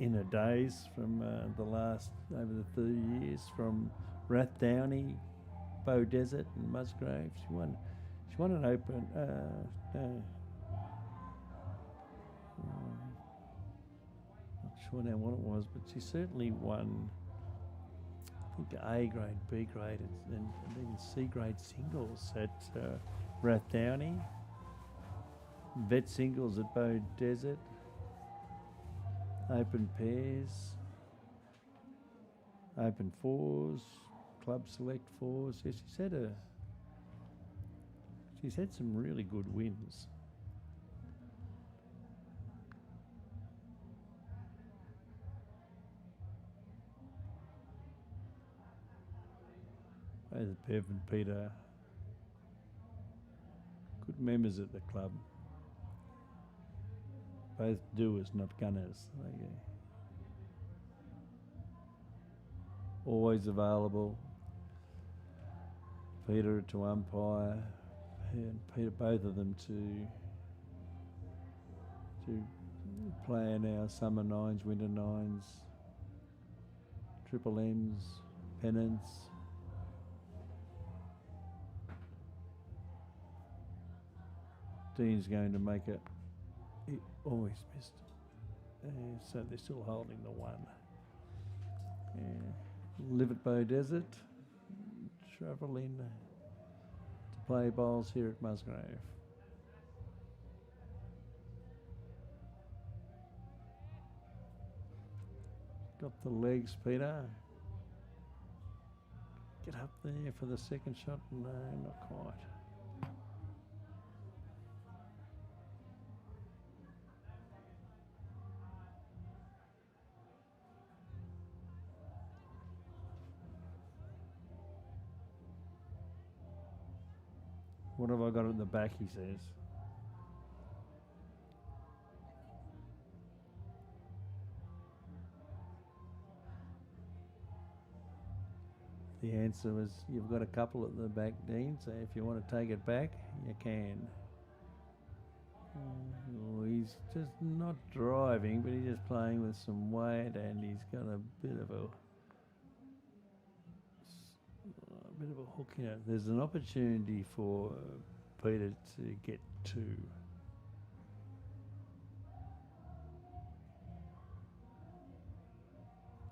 in her days from the last over the 30 years from Rathdowney, Bow Desert and Musgrave. She won an open not sure now what it was, but she certainly won I think A grade, B grade and even C grade singles at Rathdowney, vet singles at Bow Desert, open pairs, open fours, club select fours. Yes, she's had some really good wins. Both Bev and Peter, good members at the club. Both doers, not gunners. Always available. Peter to umpire, and Peter, both of them to play in our summer nines, winter nines, triple M's, pennants. Dean's going to make it. He always missed. So they're still holding the one. Live at Bow Desert. Travel in to play bowls here at Musgrave. Got the legs, Peter. Get up there for the second shot. No, not quite. What have I got at the back, he says. The answer was, you've got a couple at the back, Dean, so if you want to take it back, you can. He's just not driving, but he's just playing with some weight, and he's got a bit of a bit of a hook in it. There's an opportunity for Peter to get two.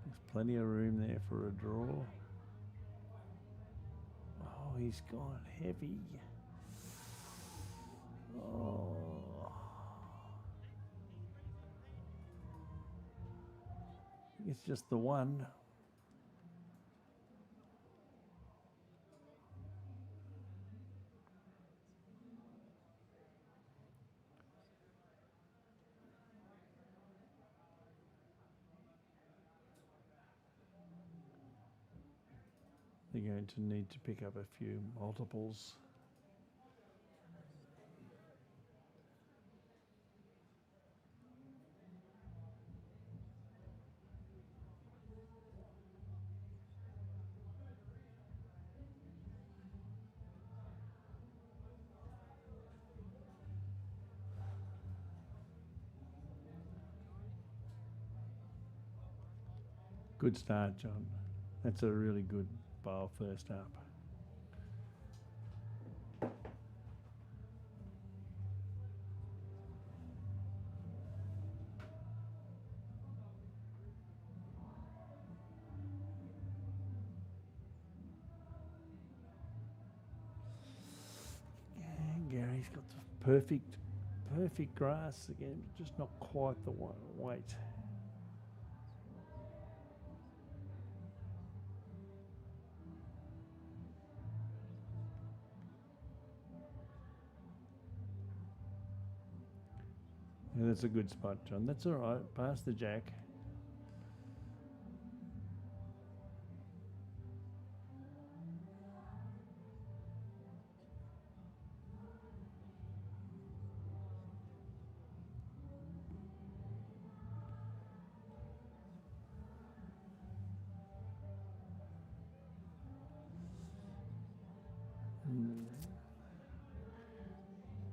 There's plenty of room there for a draw. Oh, he's gone heavy. Oh. It's just the one. They're going to need to pick up a few multiples. Good start, John. That's a really good bowl first up. Gary's got the perfect grass again, just not quite the weight. Yeah, that's a good spot, John. That's all right. Pass the jack.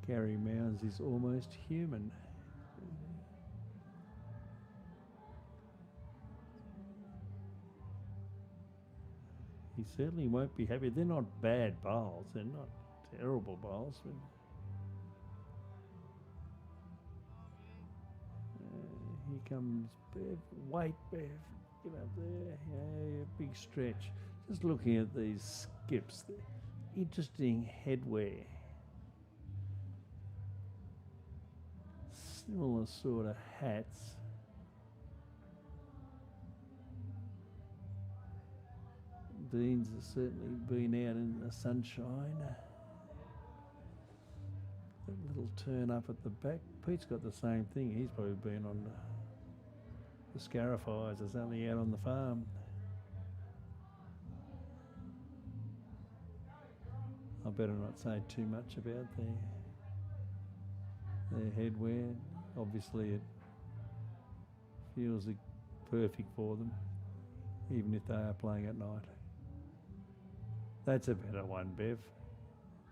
Gary Mounsey is almost human. He certainly won't be happy. They're not bad bowls. They're not terrible bowls. But, here comes Bev. Wait, Bev. Get up there. Yeah, big stretch. Just looking at these skips. Interesting headwear. Similar sort of hats. Dean's has certainly been out in the sunshine. That little turn up at the back. Pete's got the same thing. He's probably been on the Scarifiers or something out on the farm. I better not say too much about their headwear. Obviously it feels perfect for them, even if they are playing at night. That's a better one, Bev.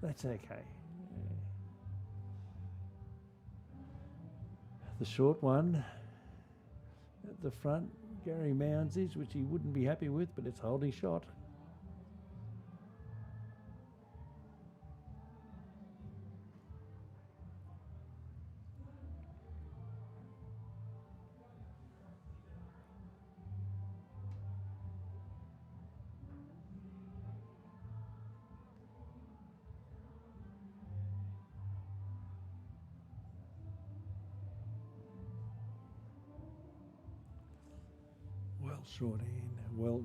That's okay. Yeah. The short one at the front, Gary Mounsey's, which he wouldn't be happy with, but it's holding shot. Well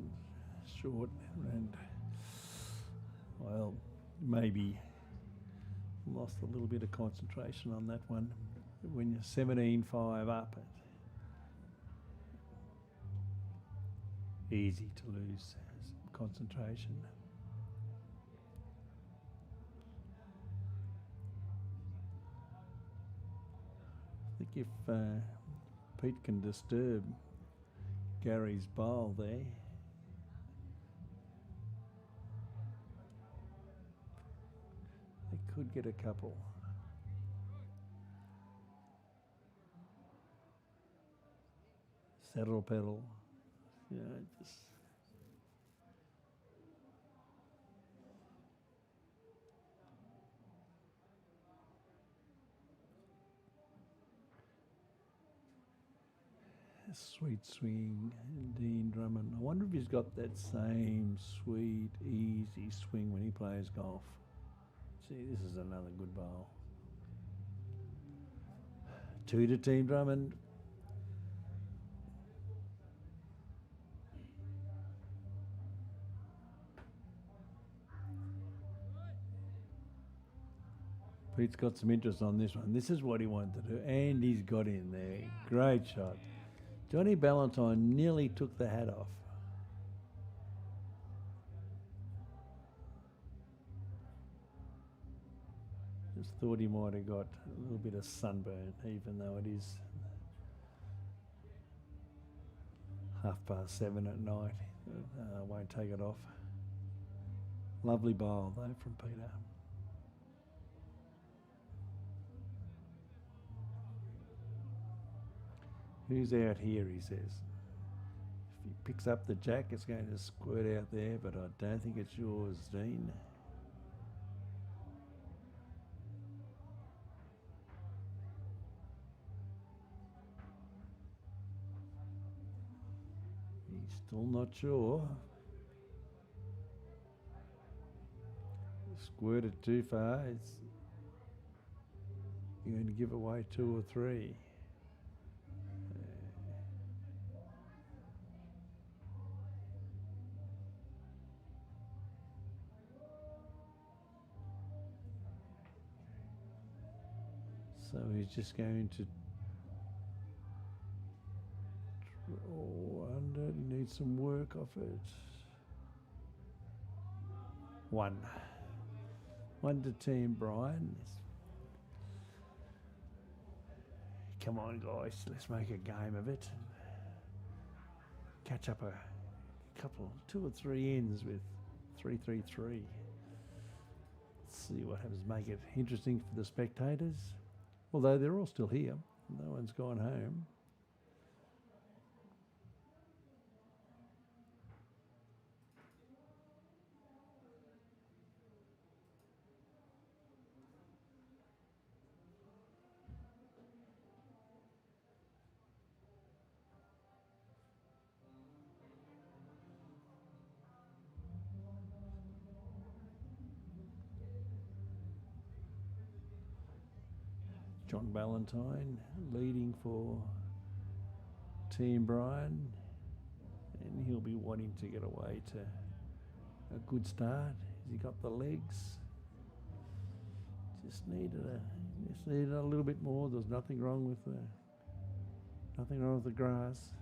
short and well, maybe lost a little bit of concentration on that one. When you're 17-5 up, easy to lose concentration. I think if Pete can disturb Gary's bowl there, they could get a couple. Saddle pedal, just Sweet swing, Dean Drummond. I wonder if he's got that same sweet, easy swing when he plays golf. See, this is another good bowl. 2 to Team Drummond. Pete's got some interest on this one. This is what he wanted to do, and he's got in there. Great shot. Johnny Ballantyne nearly took the hat off. Just thought he might have got a little bit of sunburn, even though it is 7:30 at night. Won't take it off. Lovely bowl though from Peter. Who's out here, he says. If he picks up the jack, it's going to squirt out there, but I don't think it's yours, Dean. He's still not sure. Squirted too far. You're going to give away 2 or 3. So he's just going to draw under. He needs some work off it. 1 to Team Bryan. Come on, guys, let's make a game of it. Catch up a couple, 2 or 3 ends with 3-3-3. Let's see what happens. Make it interesting for the spectators. Although they're all still here. No one's gone home. John Ballantyne leading for Team Bryan, and he'll be wanting to get away to a good start. Has he got the legs? Just needed a little bit more. There's nothing wrong with the grass.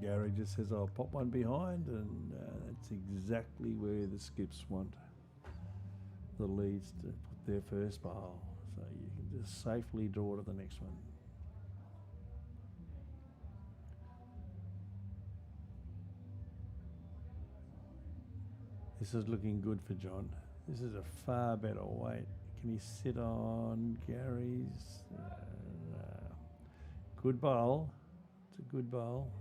Gary just says, I'll pop one behind, and that's exactly where the skips want the leads to put their first bowl. So you can just safely draw to the next one. This is looking good for John. This is a far better weight. Can he sit on Gary's? Good bowl. It's a good bowl.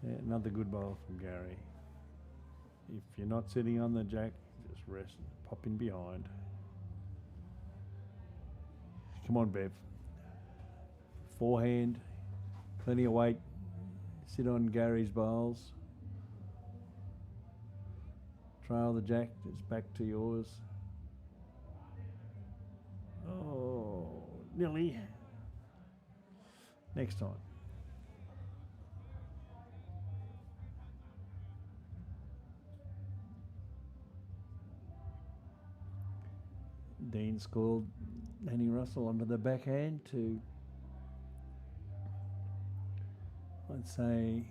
Yeah, another good bowl from Gary. If you're not sitting on the jack, just rest, pop in behind. Come on, Bev. Forehand, plenty of weight. Sit on Gary's bowls. Trail the jack, just back to yours. Oh, nearly. Next time. Dean's called Danny Russell onto the backhand to, I'd say,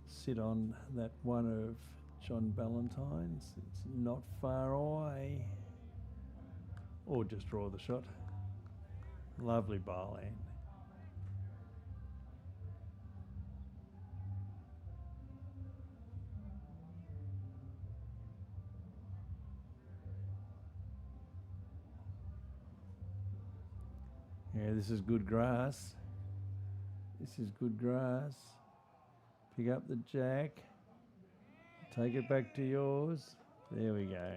sit on that one of John Ballantyne's. It's not far away. Or just draw the shot. Lovely bowl, Anne. Yeah, this is good grass. This is good grass. Pick up the jack. Take it back to yours. There we go.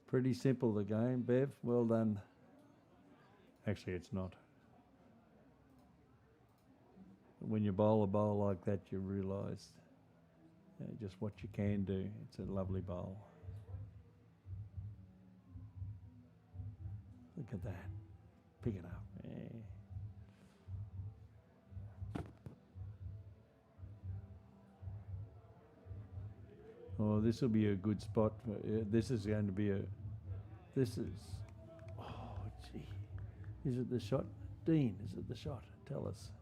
Pretty simple, the game, Bev. Well done. Actually, it's not. When you bowl a bowl like that, you realise just what you can do. It's a lovely bowl. Look at that. Pick it up. Yeah. Oh, this will be a good spot. This is going to be a... This is... Oh, gee. Is it the shot? Dean, is it the shot? Tell us.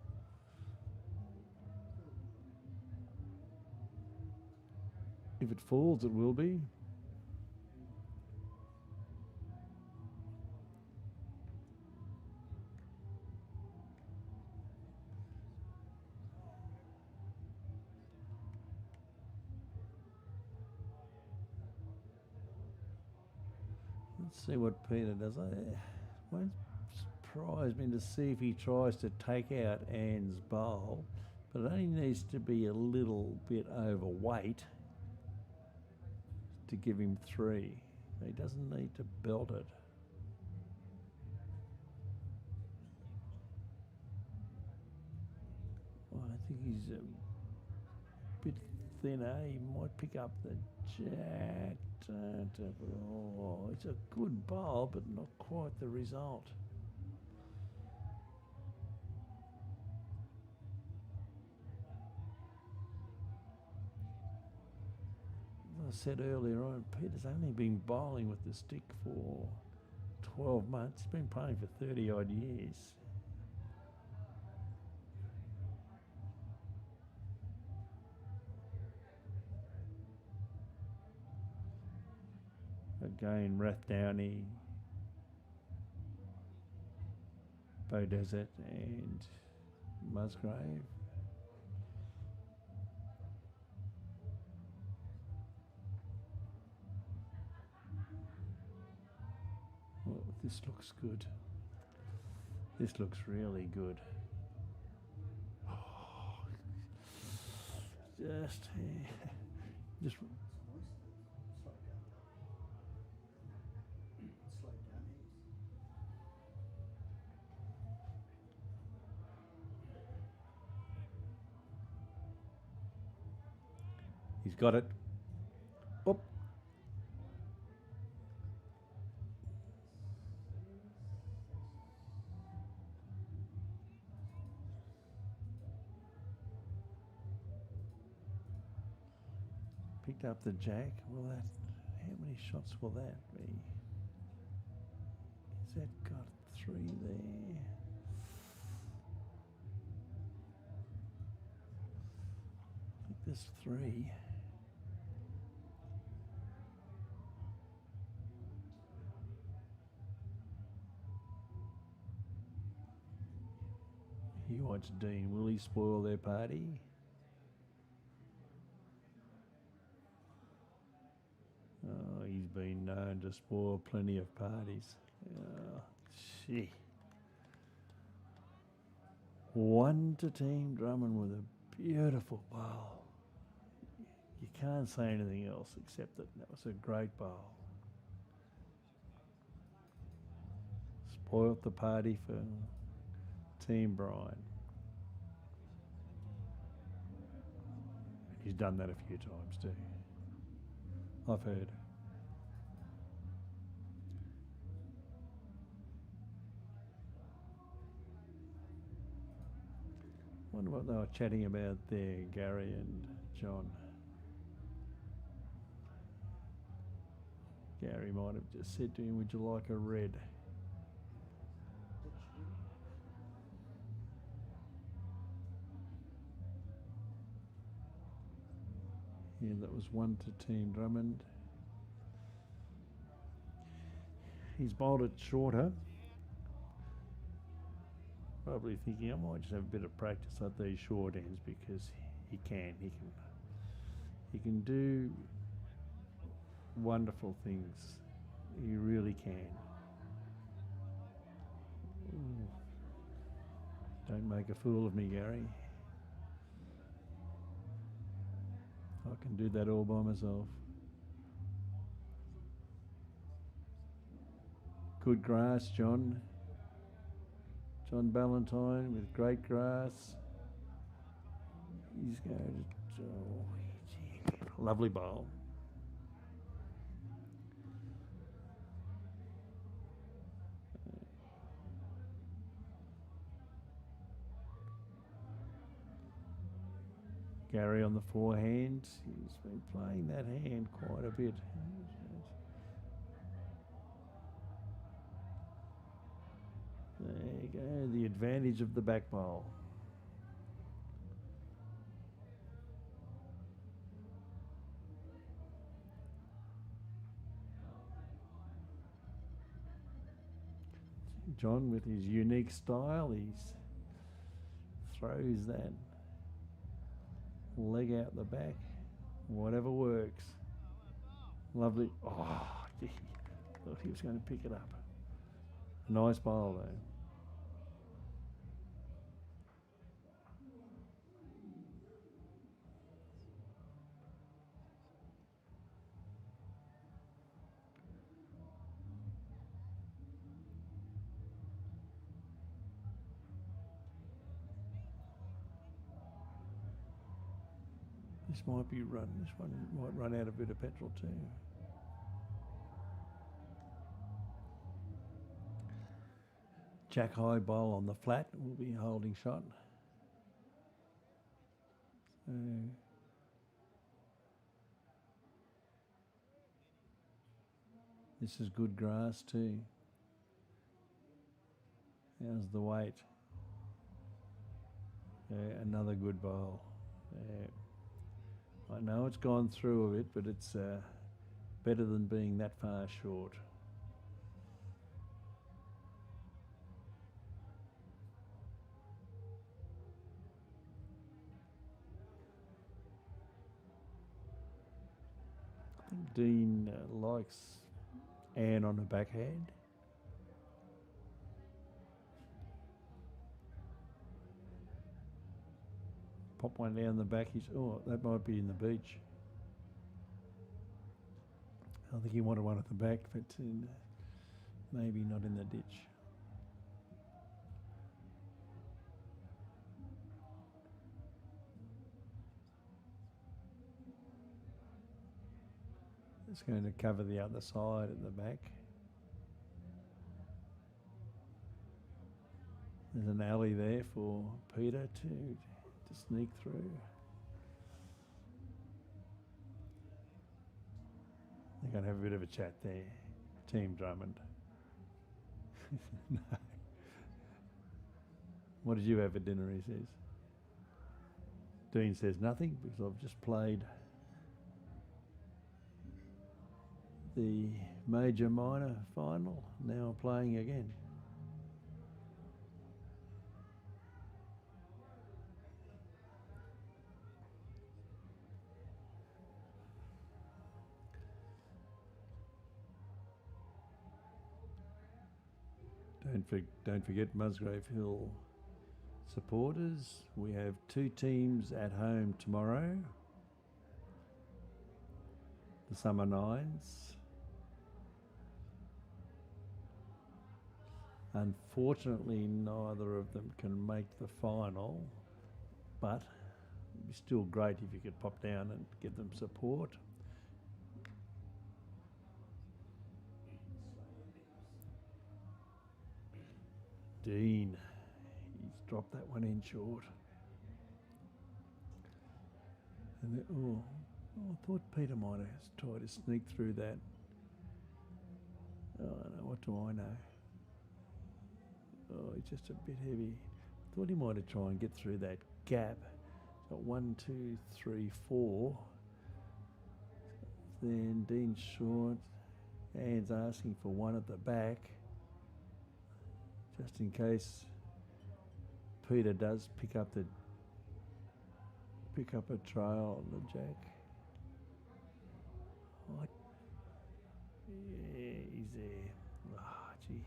If it falls, it will be. Let's see what Peter does. It won't surprise me to see if he tries to take out Anne's bowl, but it only needs to be a little bit overweight to give him 3. He doesn't need to belt it. Well, I think he's a bit thinner. He might pick up the jack. Oh, it's a good bowl, but not quite the result. As I said earlier on, Peter's only been bowling with the stick for 12 months. He's been playing for 30 odd years. Again, Rathdowney, Beaudesert and Musgrave. Oh, this looks good. This looks really good. Oh, just he's got it. Up. Picked up the jack. Will that? How many shots will that be? Has that got 3 there? I think there's 3. He wants Dean. Will he spoil their party? Oh, he's been known to spoil plenty of parties. Oh, gee. 1 to Team Drummond with a beautiful bowl. You can't say anything else except that was a great bowl. Spoilt the party for Team Bryan. He's done that a few times too. I've heard. Wonder what they were chatting about there, Gary and John. Gary might have just said to him, "Would you like a red?" Yeah, that was 1 to Team Drummond. He's bowled it shorter. Probably thinking I might just have a bit of practice at these short ends because he can do wonderful things. He really can. Don't make a fool of me, Gary. I can do that all by myself. Good grass, John. John Ballantyne with great grass. He's going to... Oh, gee, lovely bowl. Gary on the forehand. He's been playing that hand quite a bit. There you go, the advantage of the back bowl. John with his unique style, he throws that leg out the back, whatever works. Lovely. Oh, gee, thought he was going to pick it up. Nice bowl though. This one might run out a bit of petrol too. Jack high bowl on the flat will be holding shot. So this is good grass too. How's the weight? Another good bowl. I know it's gone through a bit, but it's better than being that far short. I think Dean likes Anne on the backhand. Pop one down the back. That might be in the beach. I think he wanted one at the back, but maybe not in the ditch. It's going to cover the other side at the back. There's an alley there for Peter to sneak through. They're going to have a bit of a chat there. Team Drummond. No. What did you have for dinner, he says. Dean says nothing because I've just played the major minor final. Now I'm playing again. Don't forget Musgrave Hill supporters. We have 2 teams at home tomorrow. The Summer Nines. Unfortunately, neither of them can make the final, but it'd be still great if you could pop down and give them support. Dean, he's dropped that one in short. And I thought Peter might have tried to sneak through that. Oh, no, what do I know? Oh, he's just a bit heavy. I thought he might have tried and get through that gap. Got 1, 2, 3, 4. Then Dean's short. Anne's asking for one at the back. Just in case Peter does pick up a trail on the jack. What? Yeah, he's there. Ah, gee.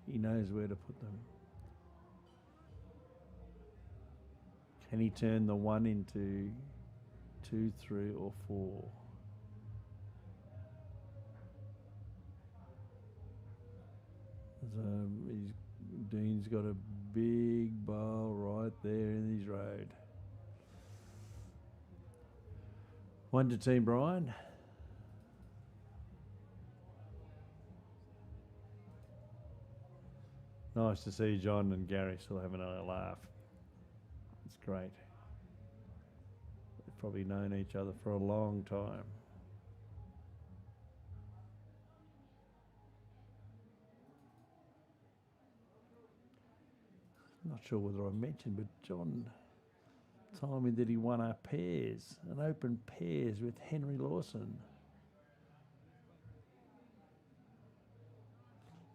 He knows where to put them. Can he turn the 1 into 2, 3 or 4? So Dean's got a big bowl right there in his road. 1 to Team Bryan. Nice to see John and Gary still having a laugh. It's great. They've probably known each other for a long time. Not sure whether I mentioned, but John told me that he won an open pairs with Henry Lawson.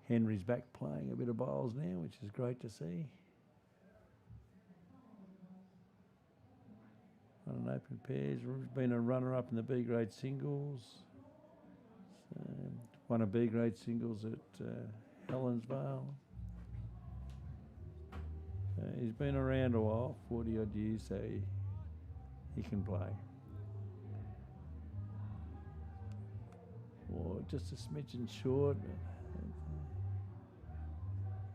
Henry's back playing a bit of bowls now, which is great to see. Won an open pairs, been a runner-up in the B-grade singles. Won a B-grade singles at Helensvale. He's been around a while, 40 odd years, so he can play. Or just a smidgen short. I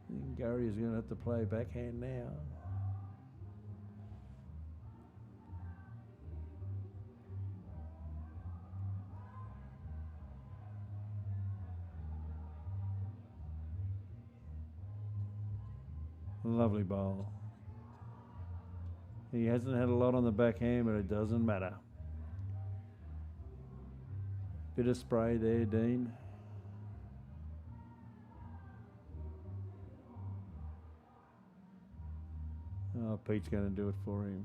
think Gary is going to have to play backhand now. Lovely bowl. He hasn't had a lot on the backhand, but it doesn't matter. Bit of spray there, Dean. Oh, Pete's going to do it for him.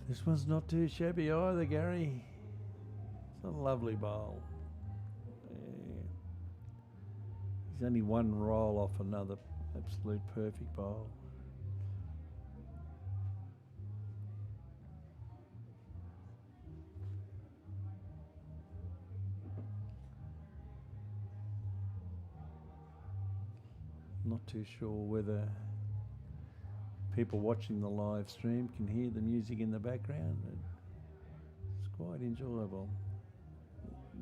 This one's not too shabby either, Gary. It's a lovely bowl. Yeah. He's only one roll off another absolute perfect bowl. Not too sure whether people watching the live stream can hear the music in the background. It's quite enjoyable.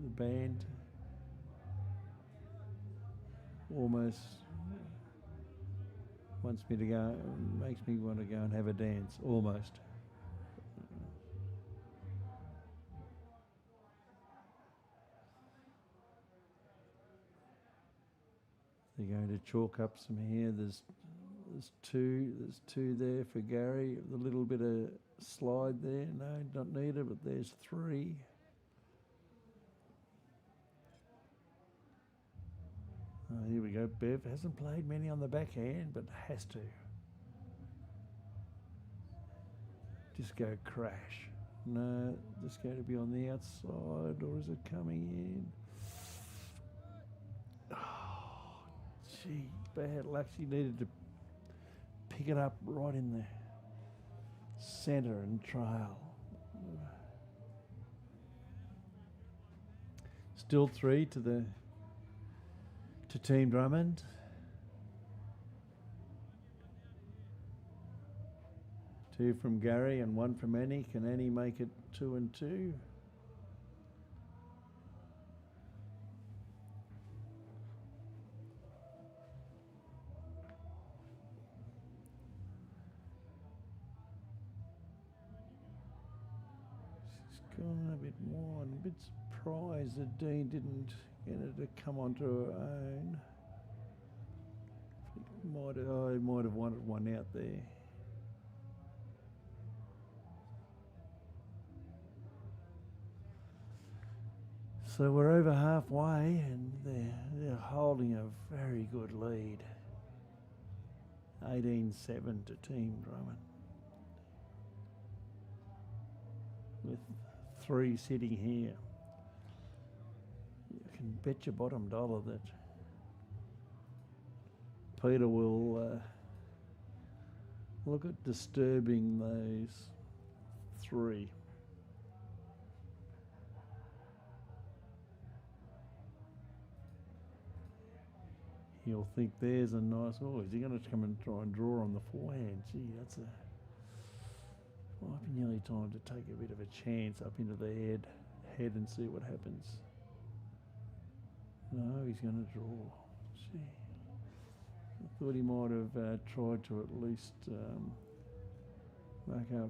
The band almost wants me to go, makes me want to go and have a dance, almost. They're going to chalk up some here. There's two there for Gary. A little bit of slide there. No, not needed, but there's 3. Oh, here we go. Bev hasn't played many on the backhand, but has to. Just go crash. No, just going to be on the outside, or is it coming in? Oh, gee, bad luck. She needed to pick it up right in the centre and trail. Still 3 to Team Drummond. Two from Gary and 1 from Annie. Can Annie make it 2 and 2? Gone a bit more. I'm a bit surprised that Dean didn't get her to come onto her own. He might have wanted one out there. So we're over halfway and they're holding a very good lead. 18-7 to Team Drummond. With 3 sitting here. can bet your bottom dollar that Peter will look at disturbing those 3. He'll think there's a nice. Oh, is he going to come and try and draw on the forehand? Gee, that's a. Might be nearly time to take a bit of a chance up into the head and see what happens. No, he's going to draw. Gee. I thought he might have tried to at least back up.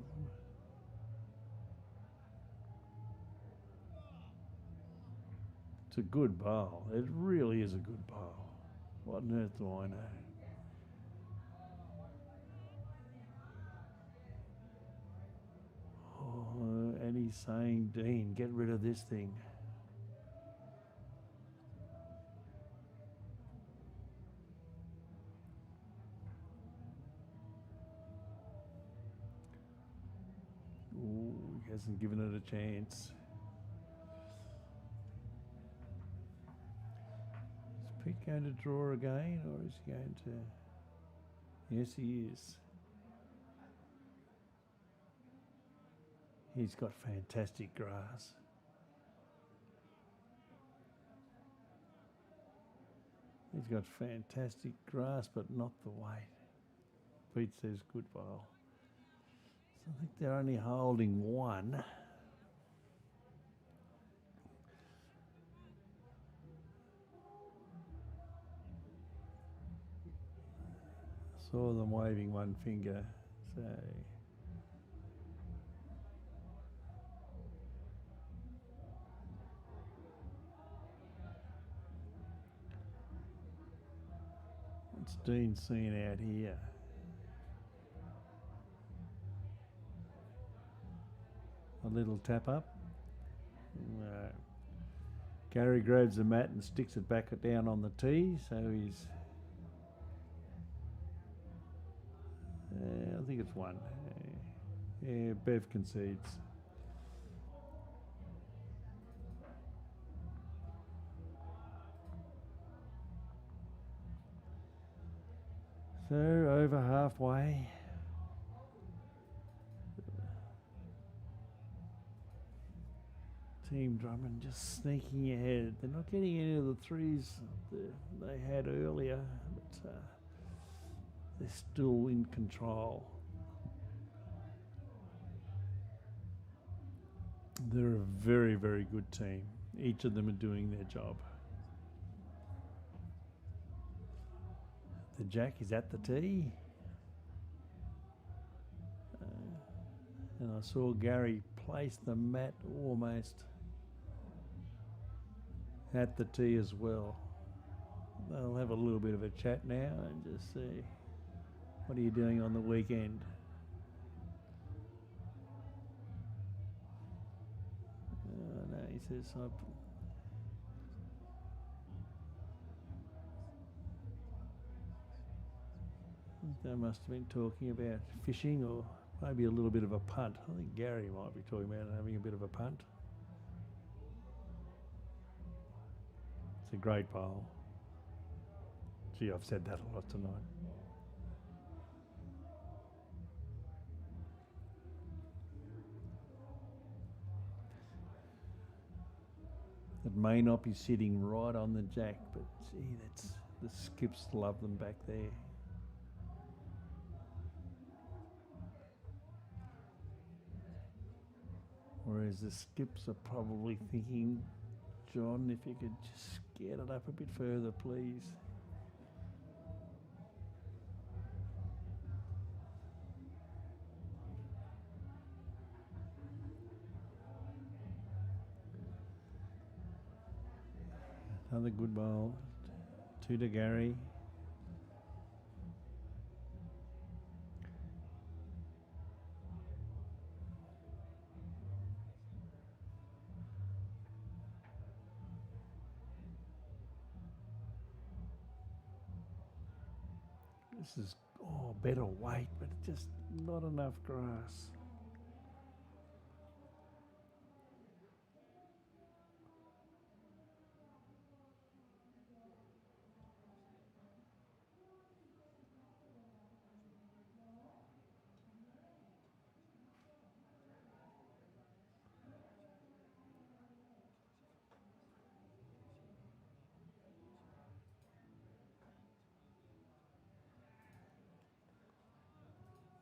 It's a good bowl. It really is a good bowl. What on earth do I know? Oh, and he's saying, Dean, get rid of this thing. Ooh, he hasn't given it a chance. Is Pete going to draw again, or is he going to? Yes, he is. He's got fantastic grass. He's got fantastic grass, but not the weight. Pete says good bowl. So I think they're only holding 1. Saw them waving one finger, so. What's Dean seeing out here? A little tap up? No. Gary grabs the mat and sticks it back down on the tee, so he's. I think it's 1. Yeah, Bev concedes. So over halfway. Team Drummond just sneaking ahead. They're not getting any of the 3s they had earlier, but they're still in control. They're a very, very good team. Each of them are doing their job. The jack is at the tee. And I saw Gary place the mat almost at the tee as well. They'll have a little bit of a chat now and just see, what are you doing on the weekend? No, he says, they must have been talking about fishing or maybe a little bit of a punt. I think Gary might be talking about having a bit of a punt. It's a great bowl. Gee, I've said that a lot tonight. It may not be sitting right on the jack, but gee, that's the skips love them back there. Whereas the skips are probably thinking, John, if you could just get it up a bit further, please. Another good bowl. 2 to Gary. This is better weight, but just not enough grass.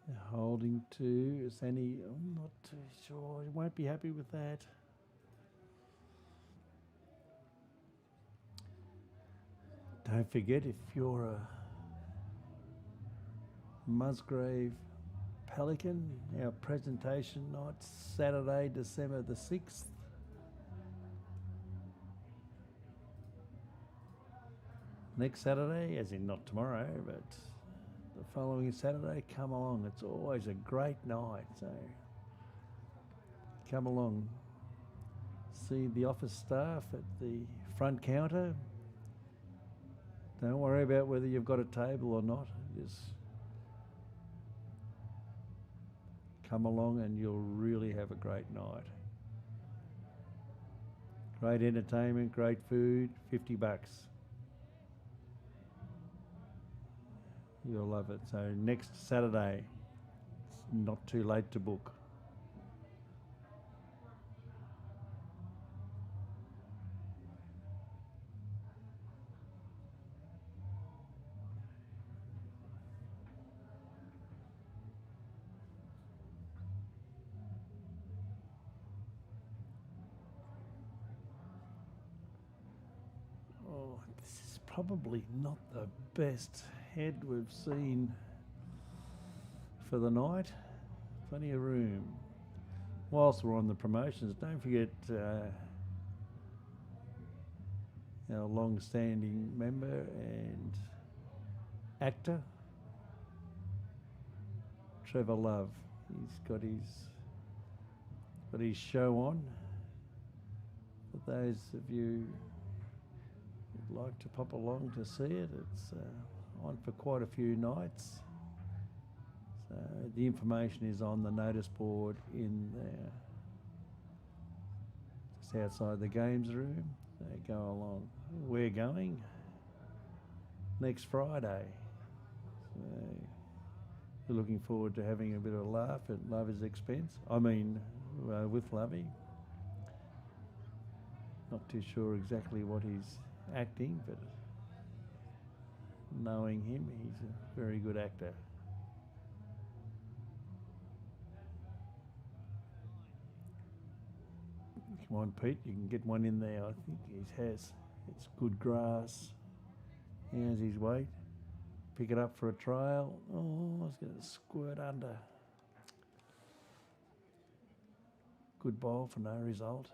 They're holding to Sani. I'm not too sure. He won't be happy with that. Don't forget, if you're a Musgrave Pelican, our presentation night, Saturday, December the 6th. Next Saturday, as in not tomorrow, but the following Saturday, come along. It's always a great night, so come along. See the office staff at the front counter. Don't worry about whether you've got a table or not. Just come along and you'll really have a great night. Great entertainment, great food, $50. You'll love it. So next Saturday, it's not too late to book. Oh, this is probably not the best head we've seen for the night. Plenty of room. Whilst we're on the promotions, don't forget our long-standing member and actor, Trevor Love. He's got his show on. For those of you who'd like to pop along to see it, it's on for quite a few nights. So the information is on the notice board in there, just outside the games room. So go along. We're going next Friday. So we're looking forward to having a bit of a laugh at Lovey's expense. I mean, with Lovey. Not too sure exactly what he's acting, but knowing him, he's a very good actor. Come on, Pete, you can get one in there. I think he has. It's good grass. How's his weight? Pick it up for a trial. Oh, it's going to squirt under. Good bowl for no result.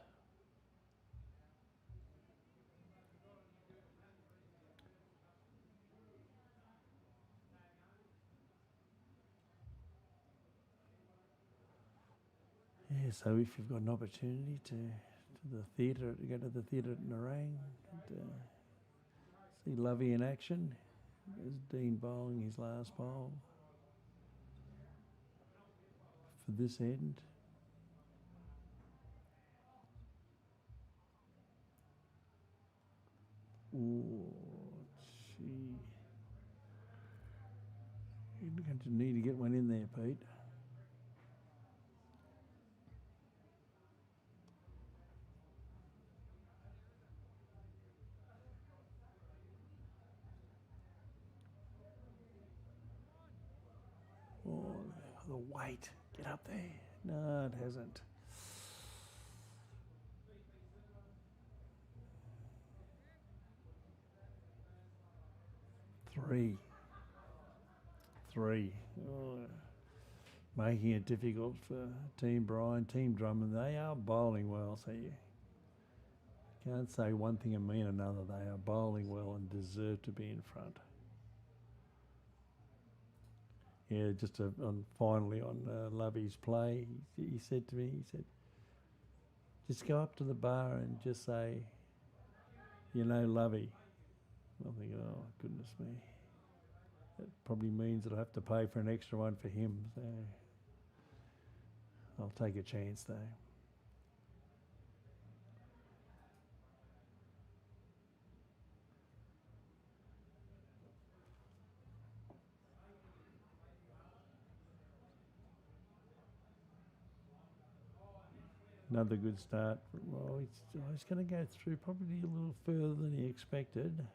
Yeah, so if you've got an opportunity to the theatre, to go to the theatre at Nerang, and, see Lovey in action. There's Dean bowling his last bowl for this end. Oh, gee. You're going to need to get one in there, Pete. Oh, the weight. Get up there. No, it hasn't. Three. Oh, making it difficult for Team Bryan, Team Drummond. They are bowling well, so you can't say one thing and mean another. They are bowling well and deserve to be in front. Yeah, just finally on Lovey's play, he said to me, just go up to the bar and just say, Lovey. I'm thinking, oh, goodness me. That probably means that I have to pay for an extra one for him, so I'll take a chance though. Another good start. Well, he's going to go through probably a little further than he expected.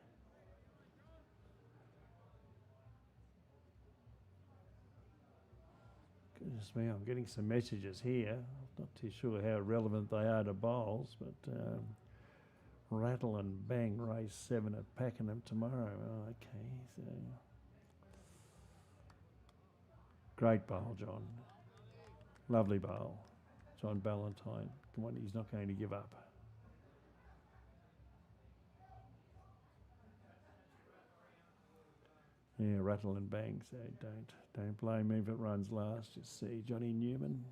Goodness me, I'm getting some messages here. Not too sure how relevant they are to bowls, but Rattle and Bang race 7 at Pakenham tomorrow. Oh, okay, so great bowl, John. Lovely bowl, John Ballantyne. Come on, he's not going to give up. Yeah, Rattle and Bang. So don't blame me if it runs last. Just see Johnny Newman.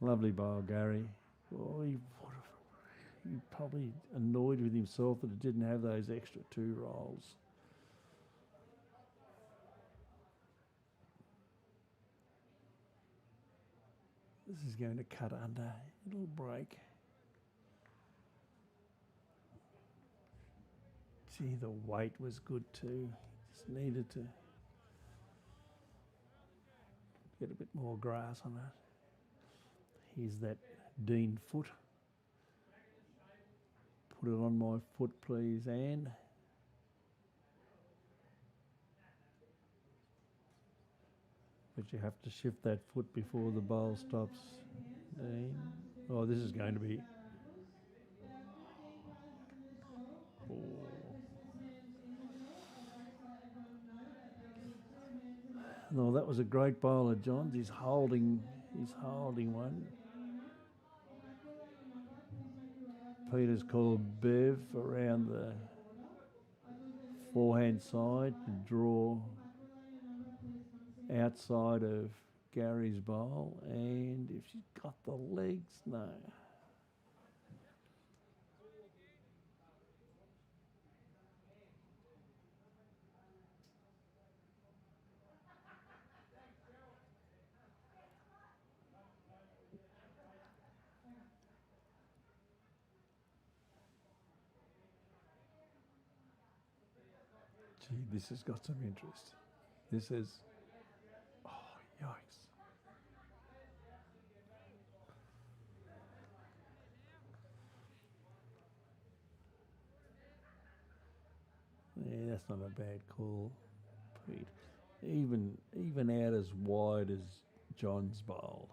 Lovely bowl, Gary. Oh, he probably annoyed with himself that it didn't have those extra 2 rolls. This is going to cut under. It'll break. Gee, the weight was good too. Just needed to get a bit more grass on it. Here's that Dean foot. Put it on my foot, please, Anne. But you have to shift that foot before the bowl stops, Dean. Oh, this is going to be... No, that was a great bowler, Johns. He's holding one. Peter's called Bev around the forehand side to draw outside of Gary's bowl, and if she's got the legs, no. Gee, this has got some interest. This is, oh, yikes. Yeah, that's not a bad call, Pete. Even out as wide as John's bowl.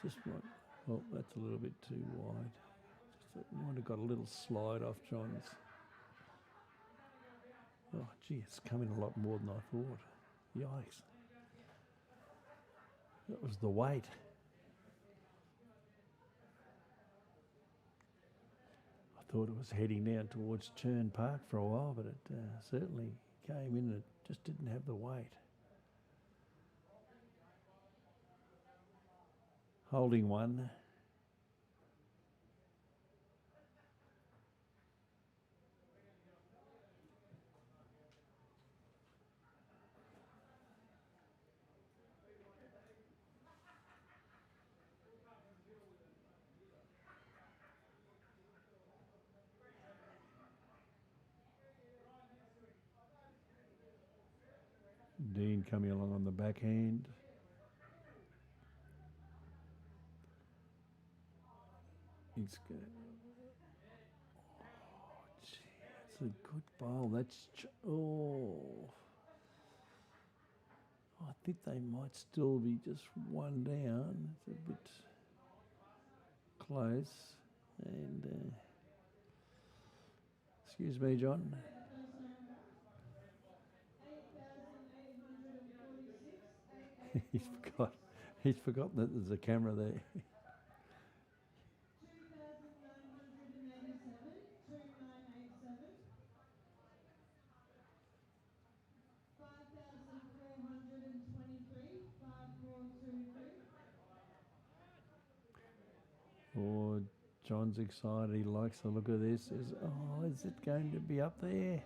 Just want, oh, that's a little bit too wide. Just might have got a little slide off John's. Oh, gee, it's coming a lot more than I thought. Yikes. That was the weight. I thought it was heading down towards Churn Park for a while, but it certainly came in and it just didn't have the weight. Holding one. Dean coming along on the backhand. He's good. Oh, gee, that's a good bowl. That's I think they might still be just one down. It's a bit close. And excuse me, John. He's forgotten that there's a camera there. 2,987, 2,987, 5,423. Oh, John's excited. He likes the look of this. Is it going to be up there?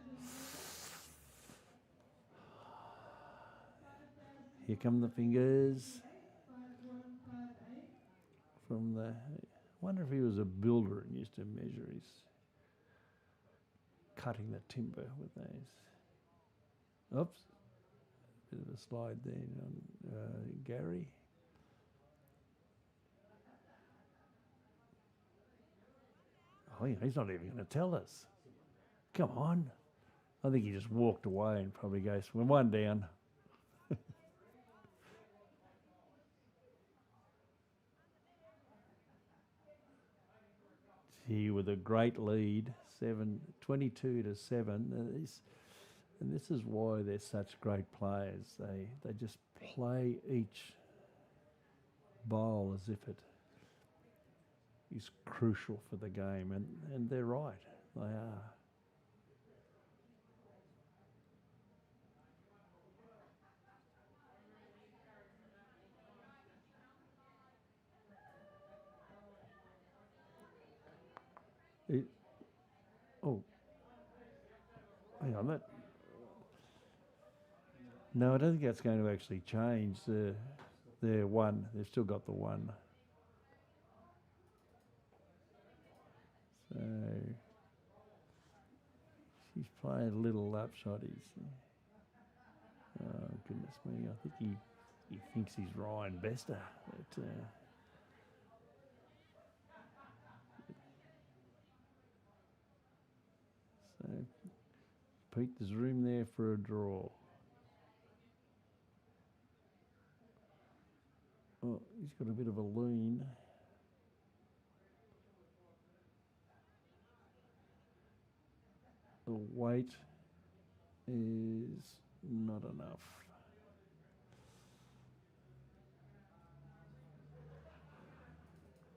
Here come the fingers. From the... I wonder if he was a builder and used to measure his... cutting the timber with those. Oops. Bit of a slide there on Gary. Oh, yeah, he's not even going to tell us. Come on. I think he just walked away and probably goes, we're one down. Gee, with a great lead, 22 to 7. And this is why they're such great players. They just play each bowl as if it is crucial for the game, and they're right. They are. Oh, hang on. No, I don't think that's going to actually change. They're one. They've still got the one. So he's playing a little upshot. Oh goodness me! I think he thinks he's Ryan Bester. But, so Pete, there's room there for a draw. Oh, he's got a bit of a lean. The weight is not enough.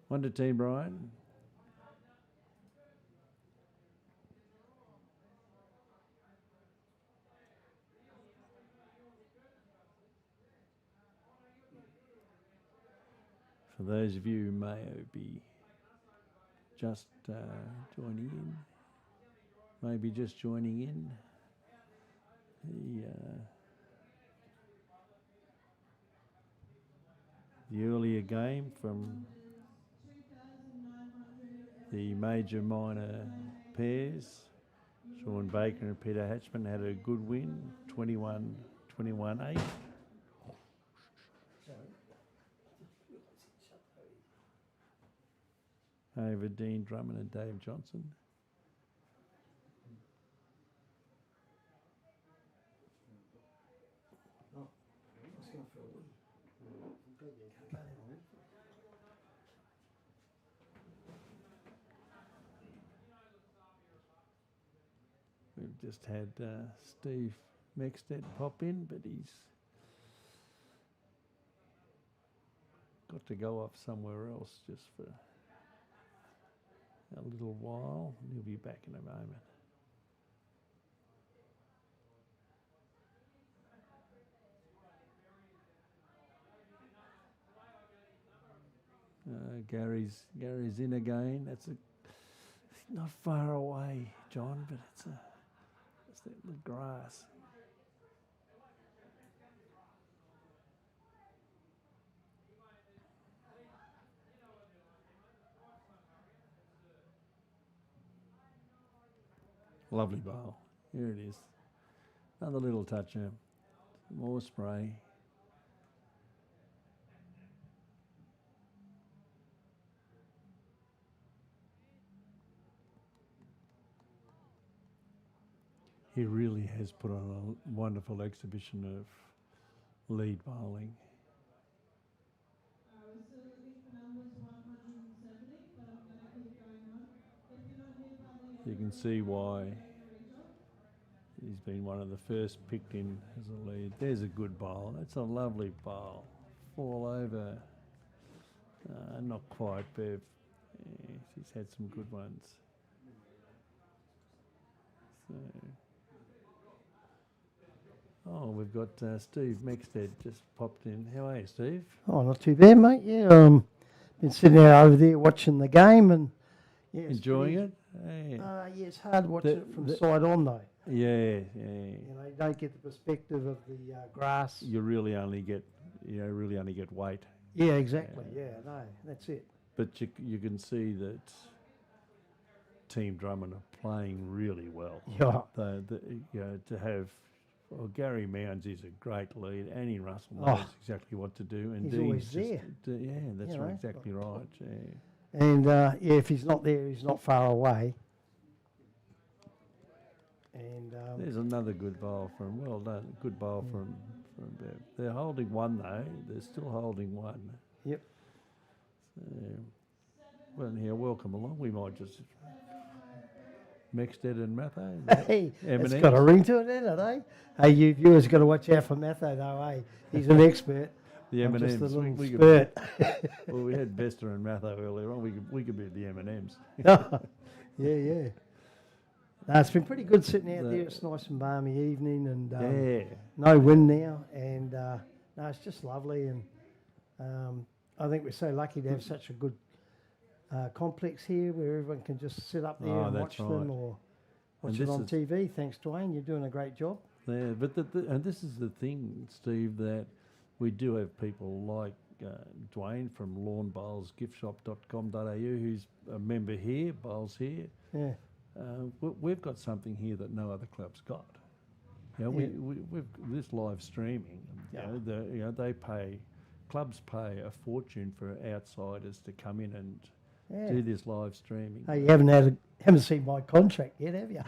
One to team, Bryan. For those of you who may be just joining in, maybe just joining in, the earlier game from the major minor pairs, Sean Baker and Peter Hatchman had a good win, 21-8. Over Dean Drummond and Dave Johnson. We've just had Steve Mexted pop in, but he's got to go off somewhere else just for a little while. He'll be back in a moment. Gary's in again. It's not far away, John, but it's the grass. Lovely bowl. Here it is. Another little toucher. More spray. He really has put on a wonderful exhibition of lead bowling. We're still looking for numbers 170, but I'm going to keep going on. If you're not here by the end, You can see why he's been one of the first picked in as a lead. There's a good bowl. That's a lovely bowl. Fall over. Not quite, Bev. Yeah, she's had some good ones. So, we've got Steve Mexted just popped in. How are you, Steve? Oh, not too bad, mate. Yeah, been sitting out over there watching the game and Enjoying it? Hey. Yeah, it's hard watching it from side on though. Yeah. You know, you don't get the perspective of the grass. You really only get weight. Yeah, exactly. Yeah, no, that's it. But you can see that Team Drummond are playing really well. Yeah. To have Gary Mounsey is a great lead. Annie Russell knows exactly what to do. And He's Dean's always there. That's exactly right. Yeah. And yeah, if he's not there, he's not far away. And There's another good bowl from, well done, good bowl from Bev. They're holding one though, they're still holding one. yep. So, well, here, welcome along. We might just Mexted and Matho. Hey, it's M&Ms. got a ring to it, hasn't it, eh? Hey, you viewers got to watch out for Matho, though, eh? He's an expert. The I'm M&Ms. just a little we could spurt. well, we had Vesta and Matho earlier on. We could be the M&Ms. Yeah. No, it's been pretty good sitting out The- there. It's nice and balmy evening, and Yeah. no wind now, and no, it's just lovely. And I think we're so lucky to have such a good complex here, where everyone can just sit up there Oh, and that's watch them, right. or And watch it this on is- TV. Thanks, Dwayne. You're doing a great job. Yeah, but and this is the thing, Steve, that we do have people like Dwayne from lawnbowlsgiftshop.com.au, who's a member here, Bowls here. Yeah. We've got something here that no other club's got. You know, Yeah. we've this live streaming. You know, they pay, clubs pay a fortune for outsiders to come in and Yeah. do this live streaming. Hey, you haven't seen my contract yet, have you?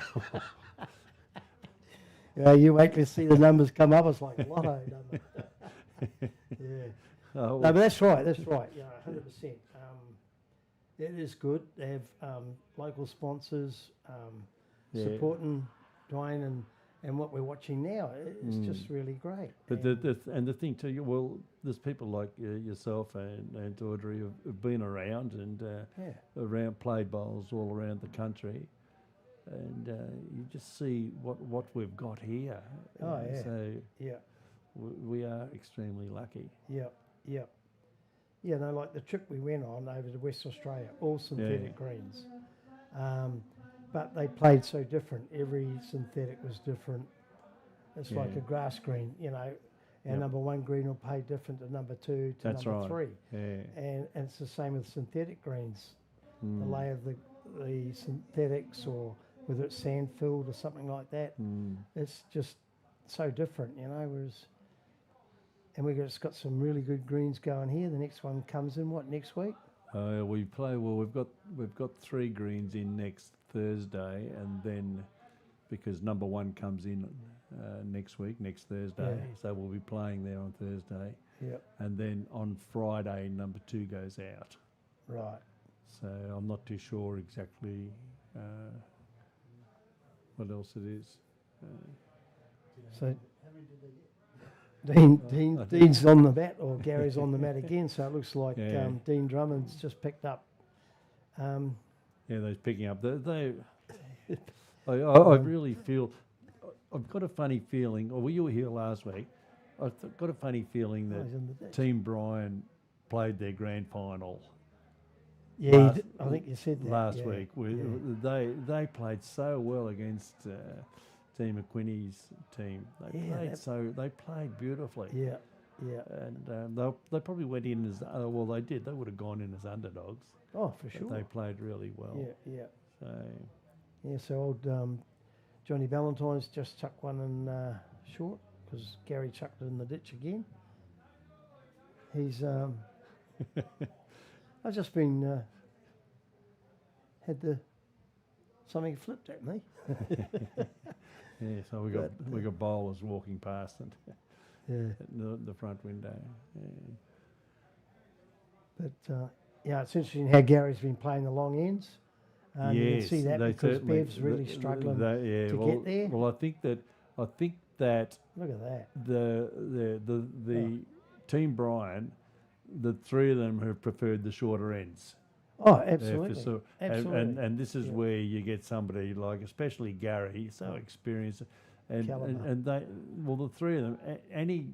Yeah, you wait to see the numbers come up. It's like a lotto number. Yeah. Oh, No, but that's right. Yeah, 100%. It is good. They have local sponsors Yeah. supporting Dwayne and what we're watching now. It's just really great. But the thing too, well, there's people like yourself and Audrey have been around and around played bowls all around the country, and you just see what we've got here. Oh, yeah. So Yeah. we are extremely lucky. Yeah. Yeah, no, like the trip we went on over to West Australia, all synthetic greens. But they played so different. Every synthetic was different. It's like Yeah. a grass green, you know. Our Yep. number one green will play different to number two to That's number right. three. Yeah. And it's the same with synthetic greens. The Mm. lay of the synthetics, or whether it's sand filled or something like that, Mm. it's just so different, you know. Whereas, and we've just got some really good greens going here. The next one comes in next week? We play well. We've got 3 greens in next Thursday, and then because number 1 comes in next Thursday, Yeah. so we'll be playing there on Thursday, Yep. and then on Friday number 2 goes out. Right. So I'm not too sure exactly what else it is. So I did. Dean's on the mat, or Gary's on the mat again. So it looks like Yeah. Dean Drummond's just picked up. Yeah, they're picking up. I really feel. I've got a funny feeling. Or you were here last week. I've got a funny feeling Oh, that he's in the ditch. Team Bryan played their grand final Yeah, last- I think you said that last yeah, week. yeah. They played so well against Team McQuinney's team. They played beautifully. Yeah, yeah. And they probably went in as they did. They would have gone in as underdogs. Oh, for But sure. they played really well. Yeah. So Yeah, so old Johnny Ballantyne's just chucked one in short because Gary chucked it in the ditch again. He's I've just been had something flipped at me. yeah, so we got bowlers walking past and Yeah, at the front window. Yeah. but it's interesting how Gary's been playing the long ends. You can see that they because certainly- Bev's really struggling yeah, to well, get there. Well, I think that Look at that. the Team Bryan, the 3 of them have preferred the shorter ends. Oh, Yeah, absolutely. Absolutely. And this is Yeah. where you get somebody like, especially Gary, so experienced, Caliber. and they, well, the 3 of them, Annie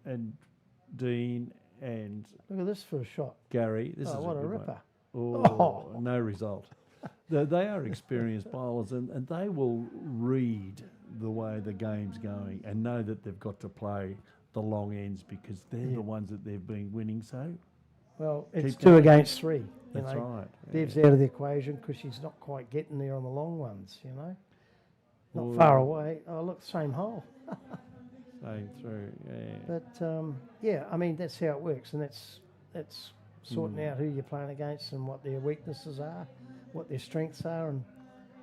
and Dean and Look at this for a shot. Gary. This is What a good one. ripper. Oh, no result. They are experienced bowlers, and they will read the way the game's going and know that they've got to play the long ends because they're Yeah. the ones that they've been winning. So Well, it's Keep 2 going. against 3. that's know. right. Bev's out of the equation because she's not quite getting there on the long ones, you know. Not Well, far away. Oh, look, same hole. Going through, yeah. But I mean, that's how it works, and that's sorting out who you're playing against and what their weaknesses are, what their strengths are, and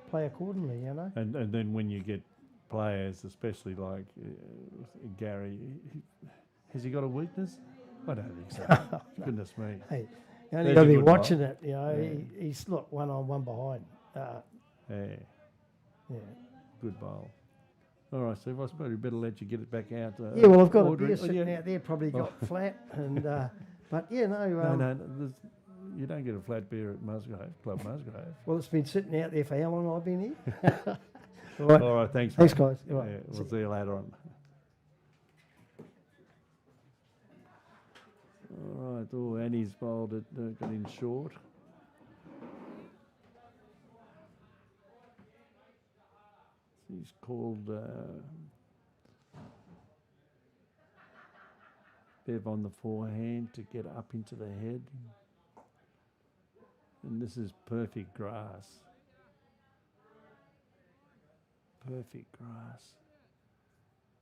play accordingly, you know. And then when you get players, especially like Gary, has he got a weakness? I don't think so. Goodness me. Hey, you only There's got a to be good watching bowl. it, you know. Yeah. He's look one on, one behind. Yeah, Yeah. good bowl. All right, Steve, I suppose we better let you get it back out. Yeah, well, I've got a ordering- beer sitting yeah. out there, probably got flat, and but yeah, no, No, you don't get a flat beer at Musgrave, Club Musgrave. well, it's been sitting out there for how long I've been here. All right, thanks. Thanks, mate. guys. All right. Yeah, we'll see you later on. All right, Annie's bowled it, got in short. He's called Bev on the forehand to get up into the head. And this is perfect grass. Perfect grass.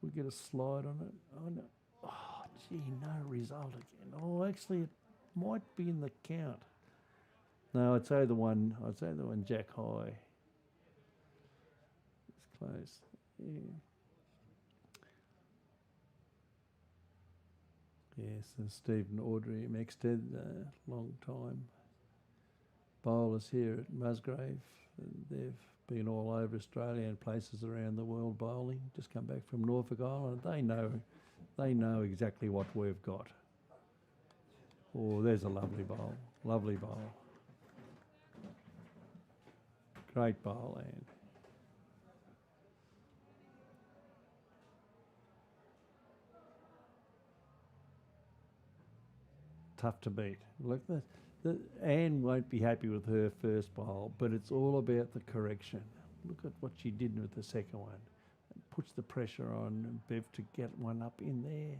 We get a slide on it. Oh, no. Oh, gee, no result again. Oh, actually, it might be in the count. No, I'd say the one Jack High. It's close. Yeah. Yes, and Stephen Audrey Mexted, long time bowlers here at Musgrave. They've been all over Australia and places around the world bowling. Just come back from Norfolk Island. They know exactly what we've got. Oh, there's a lovely bowl. Lovely bowl. Great bowl, Anne. Tough to beat. Look, Anne won't be happy with her first bowl, but it's all about the correction. Look at what she did with the second one. It puts the pressure on Bev to get one up in there.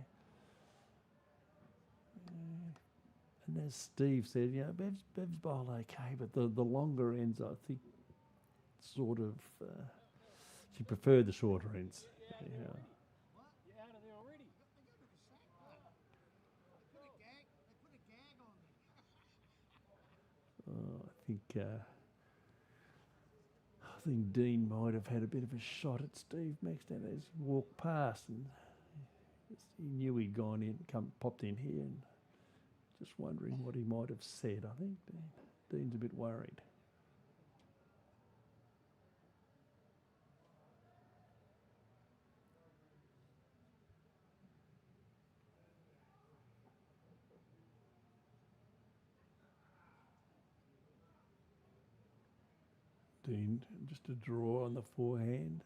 And as Steve said, you know, Bev's bowled okay, but the longer ends, I think, sort of, she preferred the shorter ends. Yeah. I think Dean might have had a bit of a shot at Steve Maxton as he walked past, and he knew he'd gone in, popped in here, and just wondering what he might have said. I think Dean's a bit worried. Dean, just a draw on the forehand.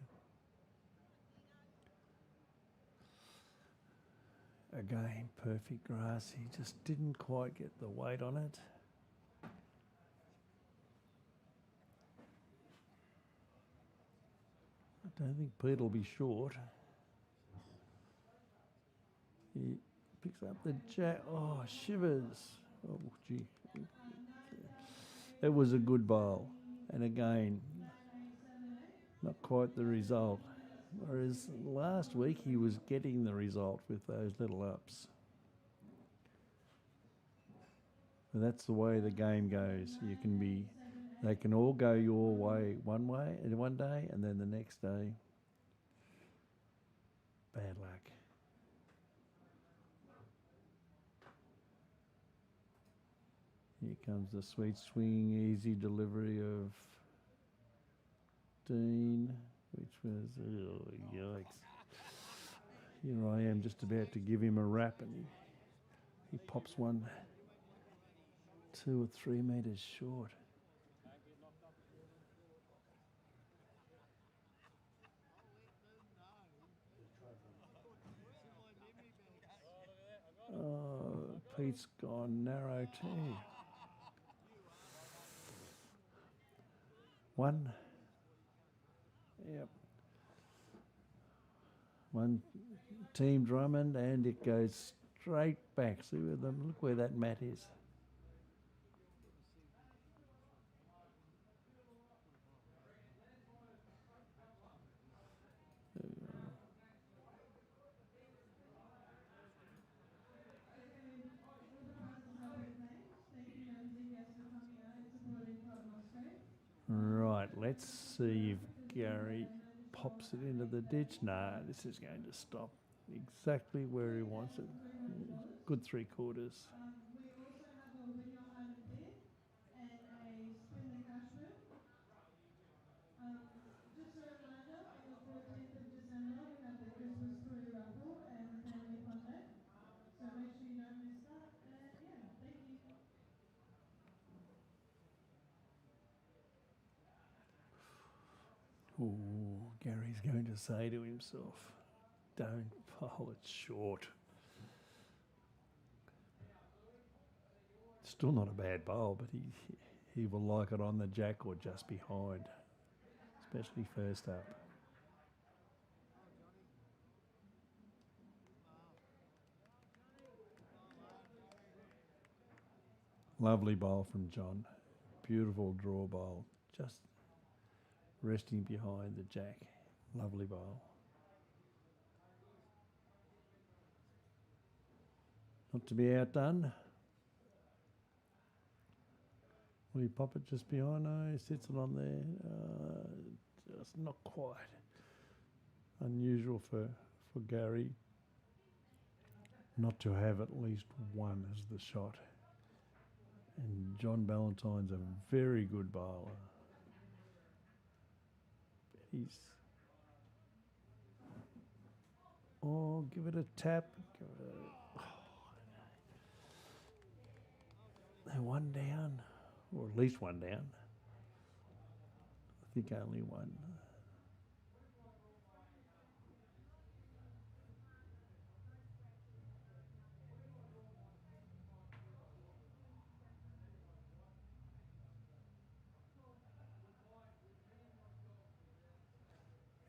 Again, perfect grass. He just didn't quite get the weight on it. I don't think Pete will be short. He picks up the jack. Oh, shivers. Oh, gee. It was a good bowl. And again, not quite the result. Whereas last week he was getting the result with those little ups. And that's the way the game goes. They can all go your way one day, and then the next day, bad luck. Here comes the sweet swing, easy delivery of Dean, which was, oh, yikes. Here I am just about to give him a rap, and he pops one 2 or 3 metres short. Oh, Pete's gone narrow too. One. Yep. One team Drummond, and it goes straight back. See where look where that mat is. see if Gary pops it into the ditch. Nah, this is going to stop exactly where he wants it. Good 3/4. We also have a Win Your Island bid and a Spin the Cash wheel. Just a reminder, on the 14th of December, we have the Christmas toy raffle and the family fun day. So make sure you don't miss that. And yeah, thank you. Oh, Gary's going to say to himself, don't bowl it short. Still not a bad bowl, but he will like it on the jack or just behind, especially first up. Lovely bowl from John. Beautiful draw bowl. Just resting behind the jack. Lovely bowl. Not to be outdone. Will he pop it just behind? No, he sits it on there. Just not quite. Unusual for Gary not to have at least one as the shot. And John Ballantyne's a very good bowler. Give it a tap. They're one down, or at least one down. I think only one.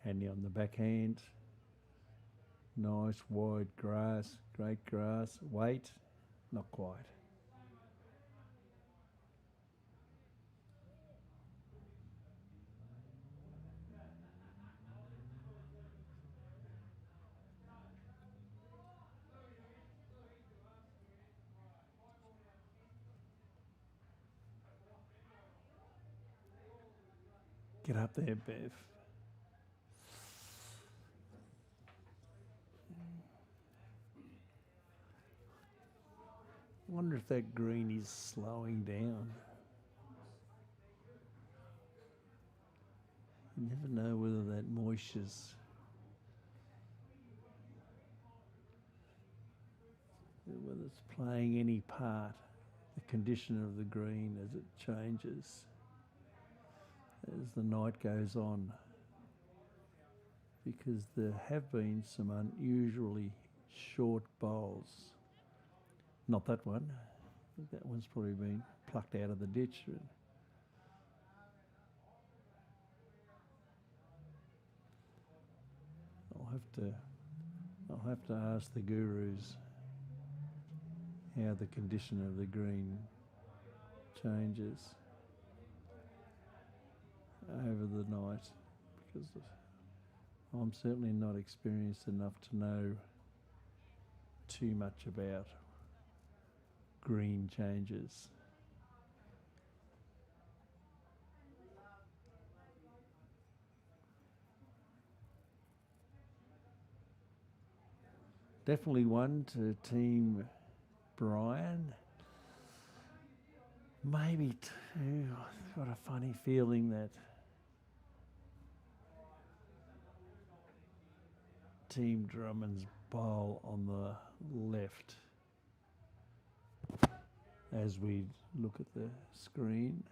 Handy on the backhand. Nice wide grass, great grass. Weight, not quite. Get up there, Bev. I wonder if that green is slowing down. You never know whether that moisture's whether it's playing any part, the condition of the green as it changes as the night goes on. Because there have been some unusually short bowls. Not that one. I think that one's probably been plucked out of the ditch. I'll have to ask the gurus how the condition of the green changes over the night, because I'm certainly not experienced enough to know too much about green changes. Definitely one to Team Bryan. Maybe two. I've got a funny feeling that Team Drummond's bowl on the left as we look at the screen.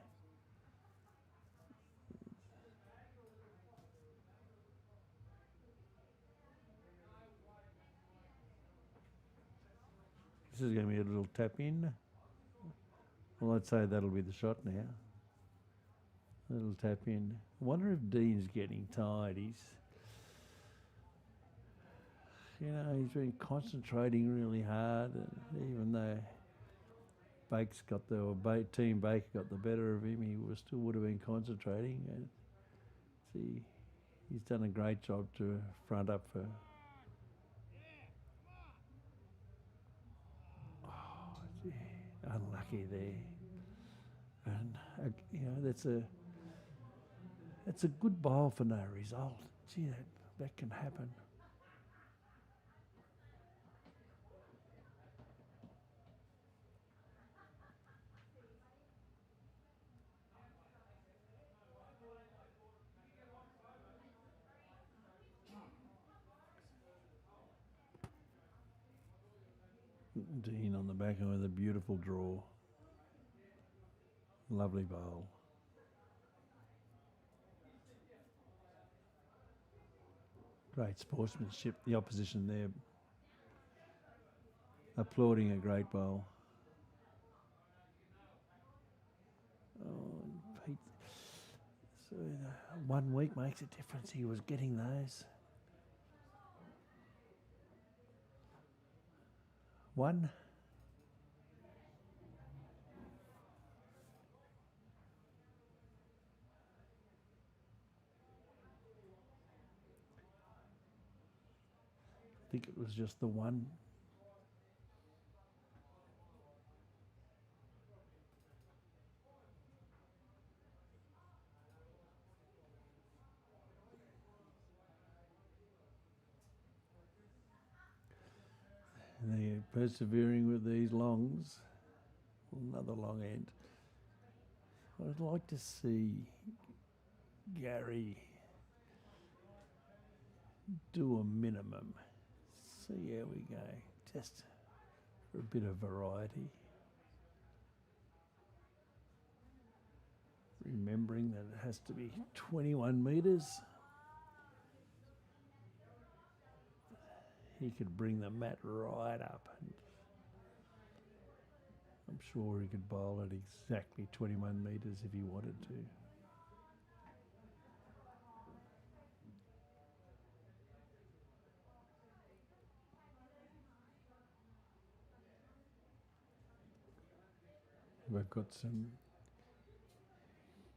This is going to be a little tap in. Well, I'd say that'll be the shot now. A little tap in. I wonder if Dean's getting tired. He's been concentrating really hard, and even though Team Baker got the better of him, he would have been concentrating. And he's done a great job to front up for. Unlucky there, and that's It's a good bowl for no result. Gee, that can happen. Dean on the back end with a beautiful draw. Lovely bowl. Great sportsmanship. The opposition there applauding a great bowl. Oh, Pete. So 1 week makes a difference. He was getting those. One. I think it was just the one. And they're persevering with these longs. Another long end. I'd like to see Gary do a minimum. See how we go. Just for a bit of variety. Remembering that it has to be 21 metres. He could bring the mat right up. I'm sure he could bowl at exactly 21 metres if he wanted to. We've got some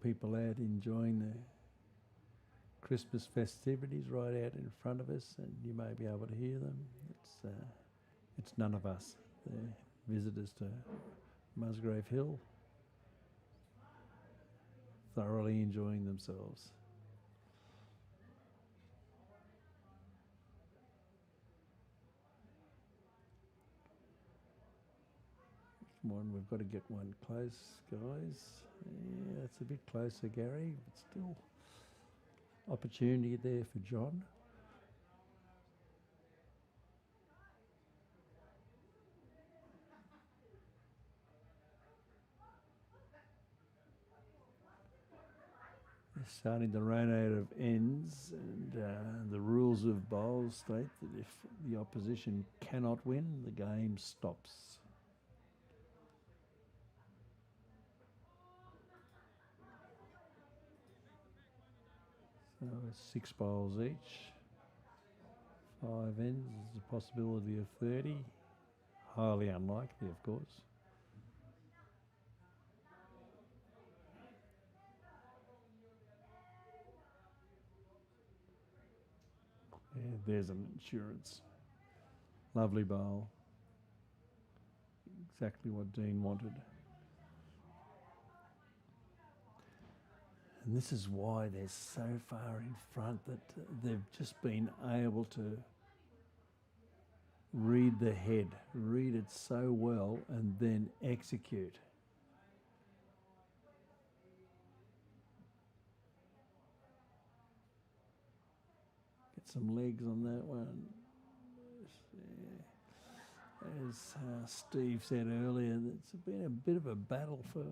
people out enjoying the Christmas festivities right out in front of us, and you may be able to hear them. It's none of us. They're visitors to Musgrave Hill, thoroughly enjoying themselves. Come on, we've got to get one close, guys. Yeah, it's a bit closer, Gary, but still opportunity there for John. They're starting to run out of ends, and the rules of bowls state that if the opposition cannot win, the game stops. So it's 6 bowls each. 5 ends is a possibility of 30. Highly unlikely, of course. Yeah, there's an insurance. Lovely bowl. Exactly what Dean wanted. And this is why they're so far in front, that they've just been able to read the head, read it so well, and then execute. Get some legs on that one. Yeah. As Steve said earlier, it's been a bit of a battle for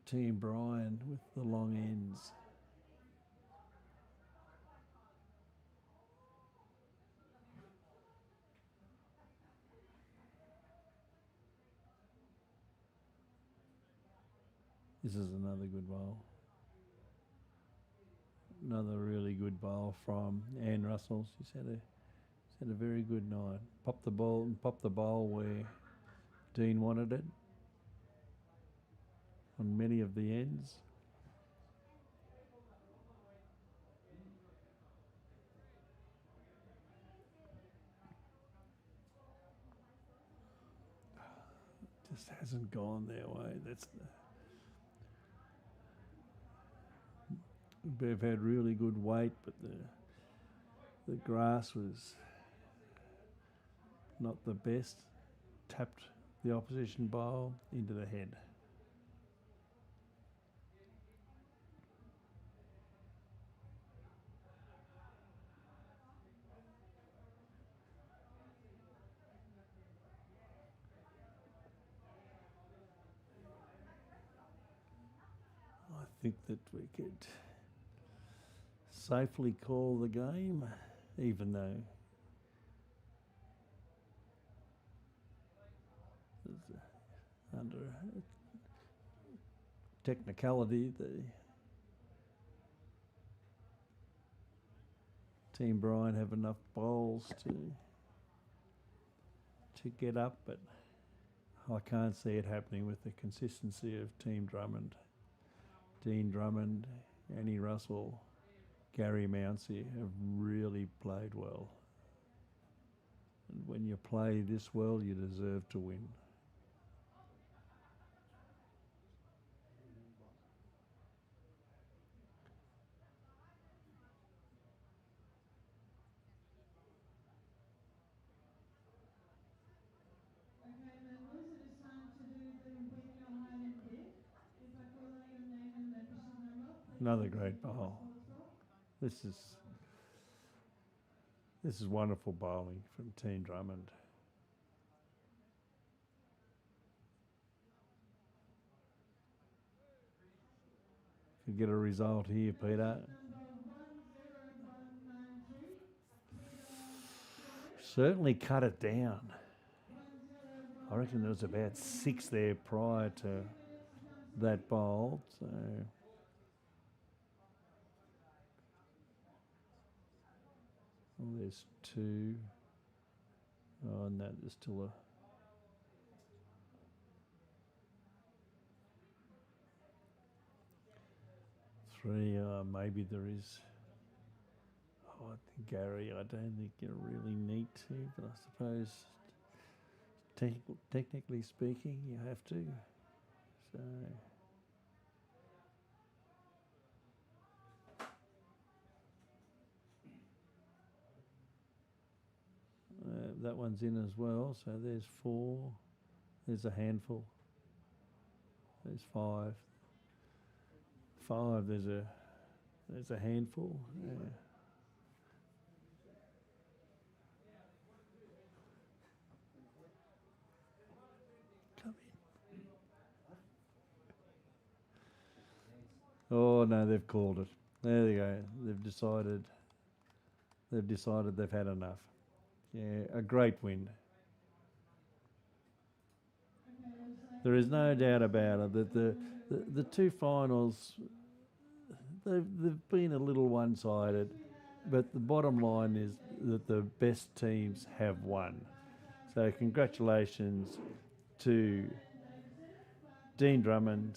Team Bryan with the long ends. This is another good bowl. Another really good bowl from Anne Russell. She's had a very good night. Popped the bowl where Dean wanted it on many of the ends. Just hasn't gone their way. Bev had really good weight, but the grass was not the best. Tapped the opposition bowl into the head. I think that we could safely call the game, even though under technicality, the Team Bryan have enough bowls to get up, but I can't see it happening with the consistency of Team Drummond. Dean Drummond, Annie Russell, Gary Mounsey have really played well. And when you play this well, you deserve to win. Okay, members, it is time to do the win your height and bid. If I call out your name and membership number, please Another continue great to the bowl. sports floor. This is wonderful bowling from Team Drummond. Could get a result here, Peter. Number 10193, Peter George. Certainly cut it down. 10193. I reckon there was about 6 there prior to that bowl. So well, there's 2. Oh no, there's still a. Three, maybe there is. Oh, I think Gary, I don't think you really need to, but I suppose technically speaking, you have to. So that one's in as well. So there's 4. There's a handful. There's 5. 5. There's a handful. Yeah. Come in. Oh no, they've called it. There they go. They've decided they've had enough. Yeah, a great win. There is no doubt about it that the 2 finals, they've been a little one-sided, but the bottom line is that the best teams have won. So congratulations to Dean Drummond,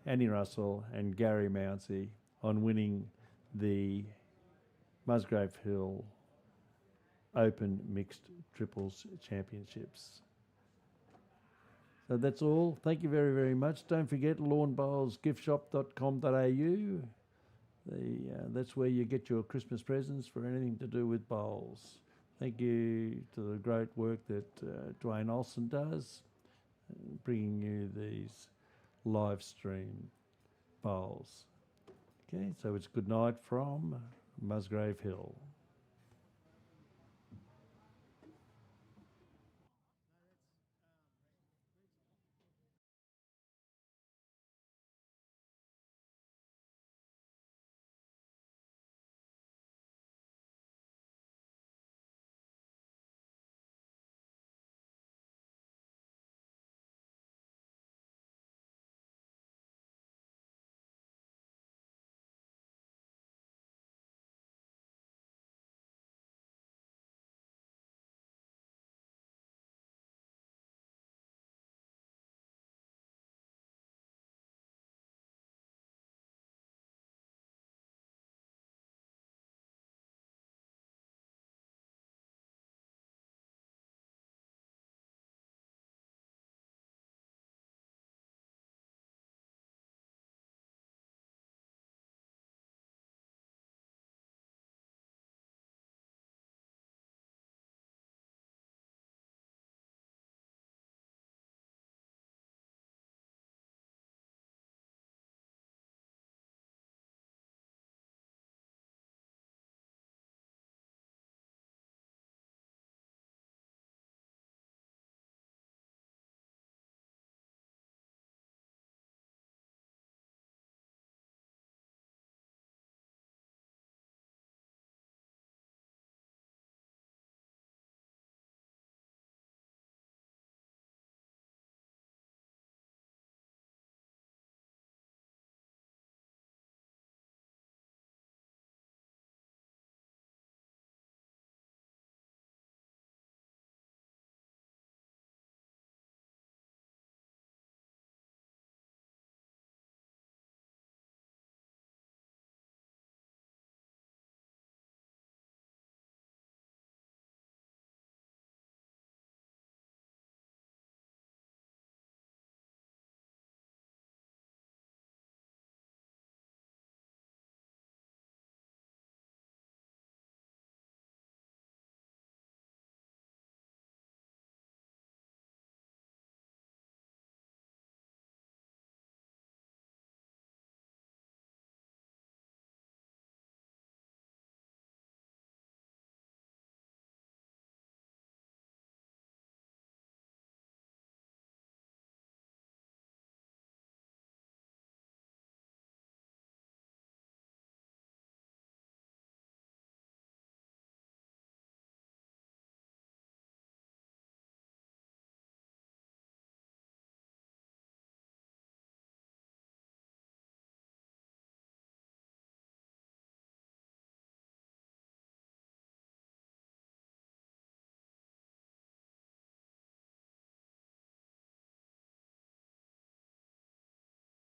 Annie Russell and Gary Mounsey on winning the Musgrave Hill Open Mixed Triples Championships. So that's all. Thank you very, very much. Don't forget lawnbowlsgiftshop.com.au. That's where you get your Christmas presents for anything to do with bowls. Thank you to the great work that Dwayne Olsen does, bringing you these live stream bowls. Okay, so it's good night from Musgrave Hill.